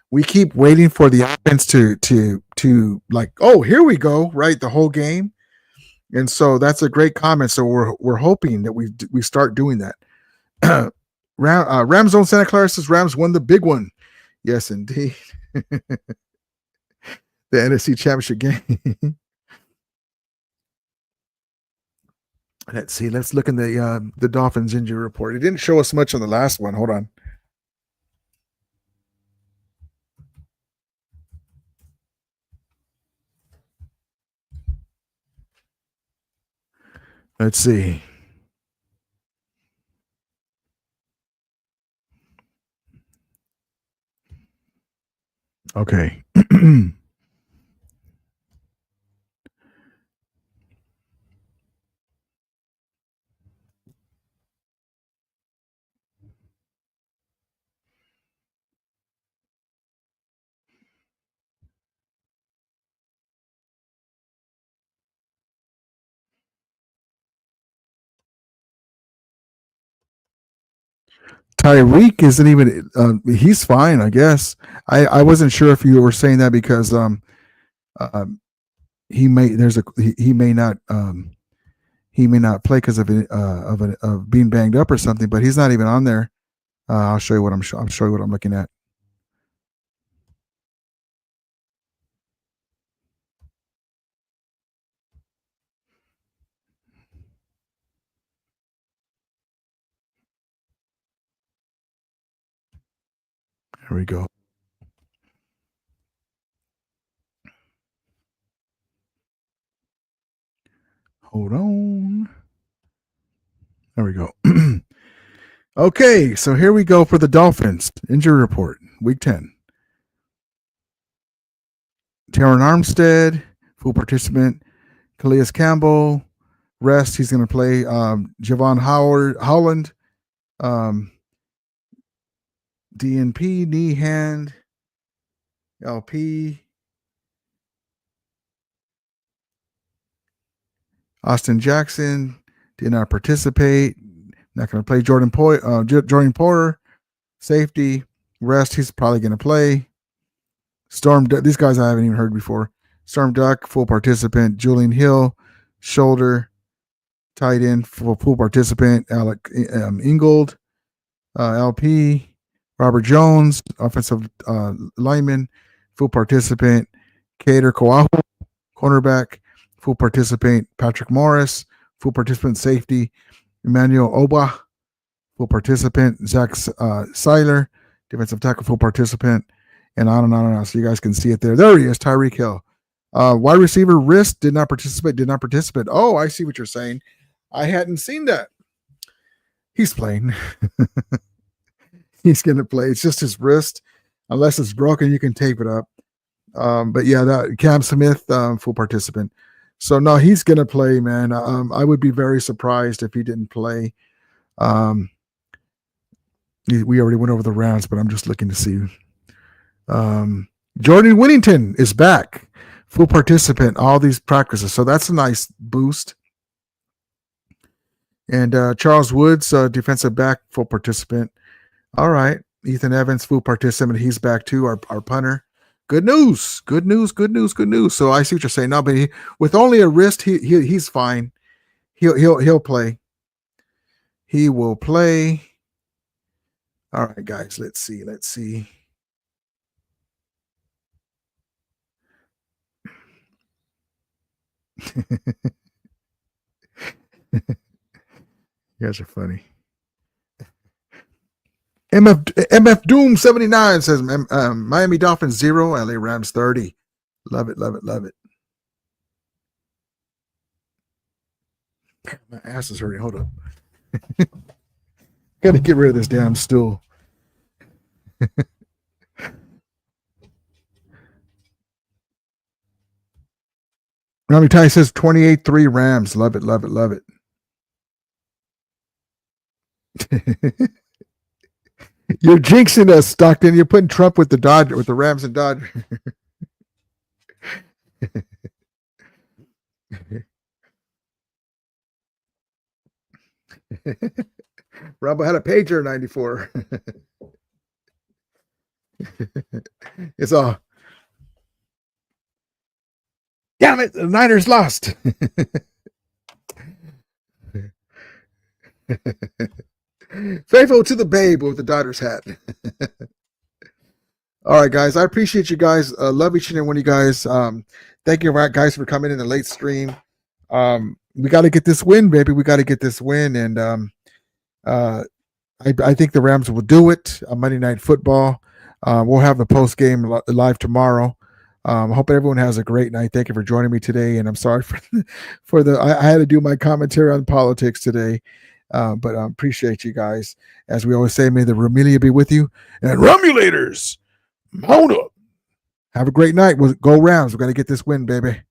We keep waiting for the offense to like, oh, here we go, right, the whole game. And so that's a great comment. So we're hoping that we start doing that. Rams on Santa Clara says Rams won the big one. Yes, indeed. The NFC Championship game. Let's see. Let's look in the Dolphins injury report. It didn't show us much on the last one. Hold on. Let's see. Okay. Tyreek isn't even. He's fine, I guess. I wasn't sure if you were saying that because he may he may not play because of being banged up or something. But he's not even on there. I'll show you what I'll show you what I'm looking at. Here we go. Hold on. There we go. Okay, so here we go for the Dolphins injury report, week 10. Terron Armstead, full participant. Calais Campbell, rest. He's going to play. Javon Howland, DNP, knee, hand, LP. Austin Jackson did not participate. Not going to play. Jordan Porter, safety, rest. He's probably going to play. Storm. These guys I haven't even heard before. Storm Duck, full participant. Julian Hill, shoulder, tight end, full participant. Alec Ingold, LP. Robert Jones, offensive lineman, full participant. Kader Koahu, cornerback, full participant. Patrick Morris, full participant, safety. Emmanuel Oba, full participant. Zach Seiler, defensive tackle, full participant. And on and on and on. So you guys can see it there. There he is, Tyreek Hill. Wide receiver wrist did not participate. Oh, I see what you're saying. I hadn't seen that. He's playing. He's going to play. It's just his wrist. Unless it's broken, you can tape it up. But yeah, that Cam Smith, full participant. So no, he's going to play, man. I would be very surprised if he didn't play. We already went over the rounds, but I'm just looking to see. Jordan Whittington is back, full participant, all these practices. So that's a nice boost. And Charles Woods, defensive back, full participant. All right. Ethan Evans, full participant. He's back too, our punter. Good news. Good news. So I see what you're saying. No, but with only a wrist, he's fine. He'll play. He will play. All right, guys. Let's see. You guys are funny. MF Doom 79 says Miami Dolphins 0, LA Rams 30. Love it. My ass is hurting. Hold up. Got to get rid of this damn stool. Rami Tai says 28-3 Rams. Love it. You're jinxing us, Stockton. You're putting Trump with the Rams and Dodgers. Rumble had a pager in 94. It's all. Damn it, the Niners lost. Faithful to the babe with the Dodgers hat. All right, guys. I appreciate you guys. Love each and every one of you guys. Thank you, guys, for coming in the late stream. We got to get this win, baby. We got to get this win. And I think the Rams will do it on Monday Night Football. We'll have the post game live tomorrow. I hope everyone has a great night. Thank you for joining me today, and I'm sorry for the I had to do my commentary on politics today, but I appreciate you guys. As we always say, may the Romelia be with you, and Romulators, mount up. Have a great night. We'll go Rams. We're going to get this win, baby.